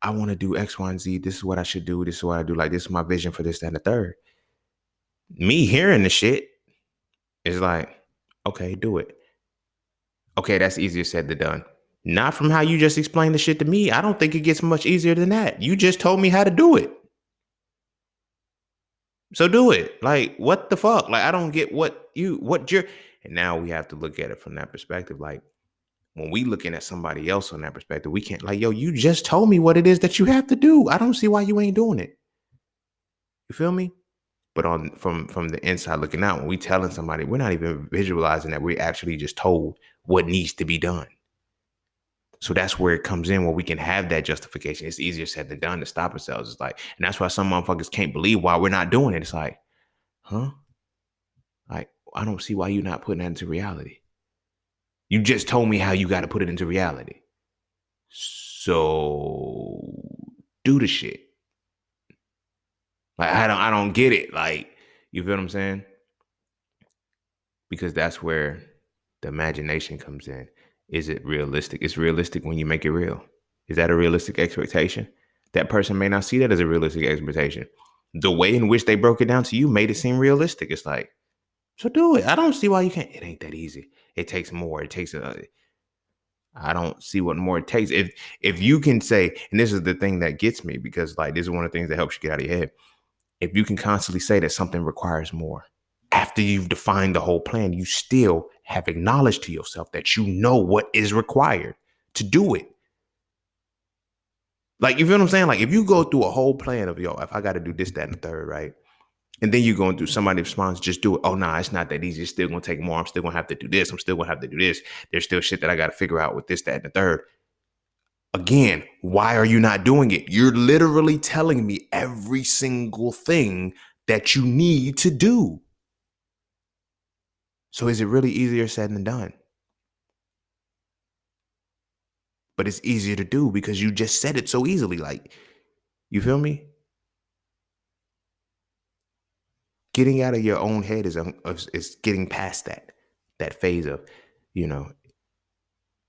I want to do X, Y, and Z. This is what I should do. This is what I do. Like, this is my vision for this, that, and the third. Me hearing the shit is like, okay, do it. Okay, that's easier said than done. Not from how you just explained the shit to me. I don't think it gets much easier than that. You just told me how to do it. So do it. Like, what the fuck? Like, I don't get and now we have to look at it from that perspective. Like, when we looking at somebody else on that perspective, we can't like, yo, you just told me what it is that you have to do. I don't see why you ain't doing it. You feel me? But on from the inside looking out, when we telling somebody, we're not even visualizing that we're actually just told what needs to be done. So that's where it comes in, where we can have that justification. It's easier said than done to stop ourselves. It's like, and that's why some motherfuckers can't believe why we're not doing it. It's like, huh? Like, I don't see why you're not putting that into reality. You just told me how you got to put it into reality. So do the shit. Like, I don't get it. Like, you feel what I'm saying? Because that's where the imagination comes in. Is it realistic? It's realistic when you make it real. Is that a realistic expectation? That person may not see that as a realistic expectation. The way in which they broke it down to you made it seem realistic. It's like, so do it. I don't see why you can't. It ain't that easy. It takes more. It takes I don't see what more it takes. If you can say, and this is the thing that gets me, because like this is one of the things that helps you get out of your head. If you can constantly say that something requires more, after you've defined the whole plan, you still have acknowledged to yourself that you know what is required to do it. Like, you feel what I'm saying? Like, if you go through a whole plan of, yo, if I got to do this, that, and the third, right? And then you're going through somebody responds, just do it. Oh, nah, it's not that easy. It's still going to take more. I'm still going to have to do this. I'm still going to have to do this. There's still shit that I got to figure out with this, that, and the third. Again, why are you not doing it? You're literally telling me every single thing that you need to do. So is it really easier said than done? But it's easier to do because you just said it so easily. Like, you feel me? Getting out of your own head is getting past that phase of, you know,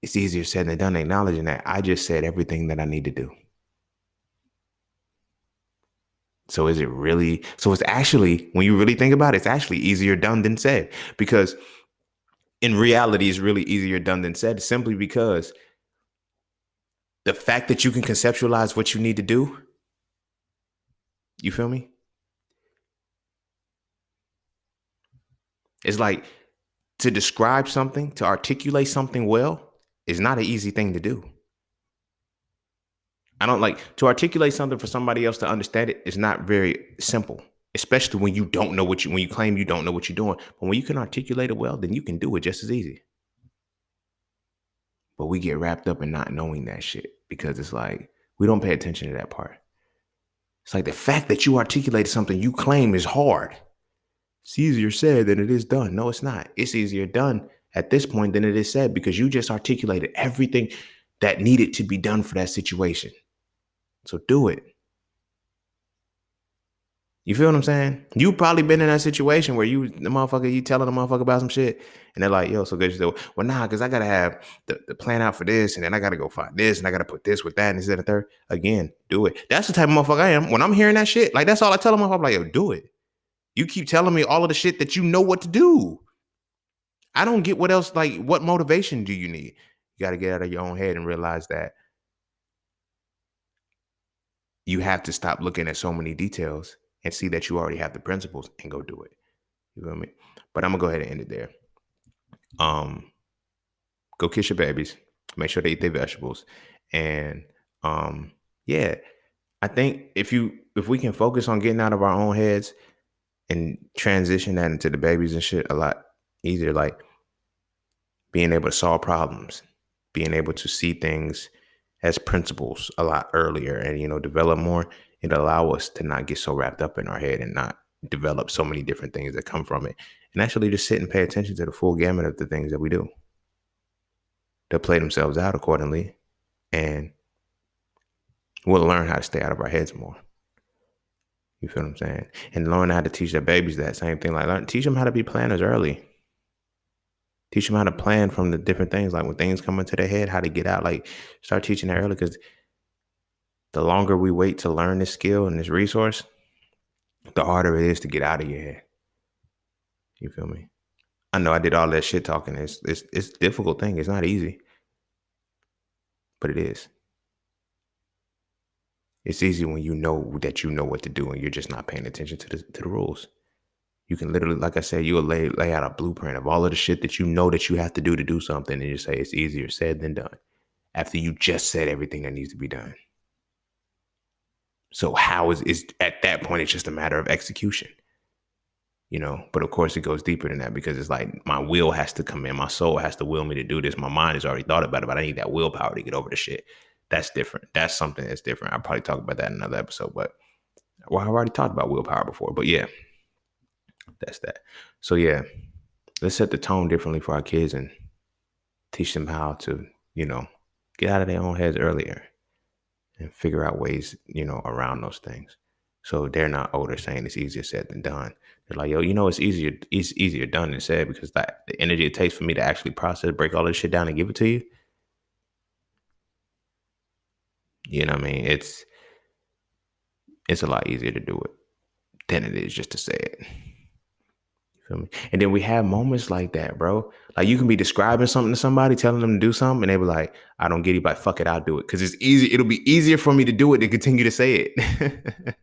it's easier said than done. Acknowledging that I just said everything that I need to do. So is it really? So it's actually, when you really think about it, it's actually easier done than said, because in reality, it's really easier done than said, simply because the fact that you can conceptualize what you need to do, you feel me? It's like, to describe something, to articulate something well, is not an easy thing to do. I don't like to articulate something for somebody else to understand it. It's not very simple, especially when you don't know when you claim you don't know what you're doing. But when you can articulate it well, then you can do it just as easy. But we get wrapped up in not knowing that shit, because it's like we don't pay attention to that part. It's like the fact that you articulated something you claim is hard. It's easier said than it is done. No, it's not. It's easier done at this point than it is said, because you just articulated everything that needed to be done for that situation. So do it. You feel what I'm saying? You probably been in that situation where you telling the motherfucker about some shit, and they're like, yo, so good. Well, nah, because I gotta have the plan out for this, and then I gotta go find this, and I gotta put this with that, and this and the third. Again, do it. That's the type of motherfucker I am. When I'm hearing that shit, like, that's all I tell them. I'm like, yo, do it. You keep telling me all of the shit that you know what to do. I don't get what else, like, what motivation do you need? You gotta get out of your own head and realize that you have to stop looking at so many details and see that you already have the principles and go do it. You feel me? But I'm gonna go ahead and end it there. Go kiss your babies. Make sure they eat their vegetables. And yeah, I think if we can focus on getting out of our own heads and transition that into the babies and shit a lot easier, like being able to solve problems, being able to see things as principles a lot earlier, and develop more, it'll allow us to not get so wrapped up in our head and not develop so many different things that come from it, and actually just sit and pay attention to the full gamut of the things that we do. They'll play themselves out accordingly, and we'll learn how to stay out of our heads more. You feel what I'm saying? And learn how to teach their babies that same thing. Like, teach them how to be planners early. Teach them how to plan from the different things. Like, when things come into their head, how to get out. Like, start teaching that early, because the longer we wait to learn this skill and this resource, the harder it is to get out of your head. You feel me? I know I did all that shit talking. It's a difficult thing. It's not easy, but it is. It's easy when you know that you know what to do and you're just not paying attention to the rules. You can literally, like I said, you'll lay out a blueprint of all of the shit that you know that you have to do something, and you say it's easier said than done after you just said everything that needs to be done. So how is at that point, it's just a matter of execution, you know? But of course it goes deeper than that, because it's like my will has to come in. My soul has to will me to do this. My mind has already thought about it, but I need that willpower to get over the shit. That's different. That's something that's different. I'll probably talk about that in another episode, but well, I already talked about willpower before, but yeah, that's that. So yeah, let's set the tone differently for our kids and teach them how to, you know, get out of their own heads earlier and figure out ways, you know, around those things. So they're not older saying it's easier said than done. They're like, yo, you know, it's easier done than said, because that the energy it takes for me to actually process, break all this shit down and give it to you. You know what I mean? It's a lot easier to do it than it is just to say it. Feel me? And then we have moments like that, bro. Like you can be describing something to somebody, telling them to do something, and they be like, I don't get it, but fuck it, I'll do it. Cause it's easy, it'll be easier for me to do it than continue to say it.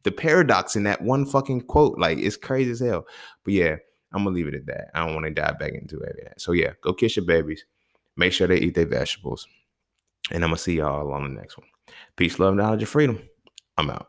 The paradox in that one fucking quote, like it's crazy as hell. But yeah, I'm gonna leave it at that. I don't want to dive back into it. So yeah, go kiss your babies. Make sure they eat their vegetables. And I'm gonna see y'all on the next one. Peace, love, knowledge, and freedom. I'm out.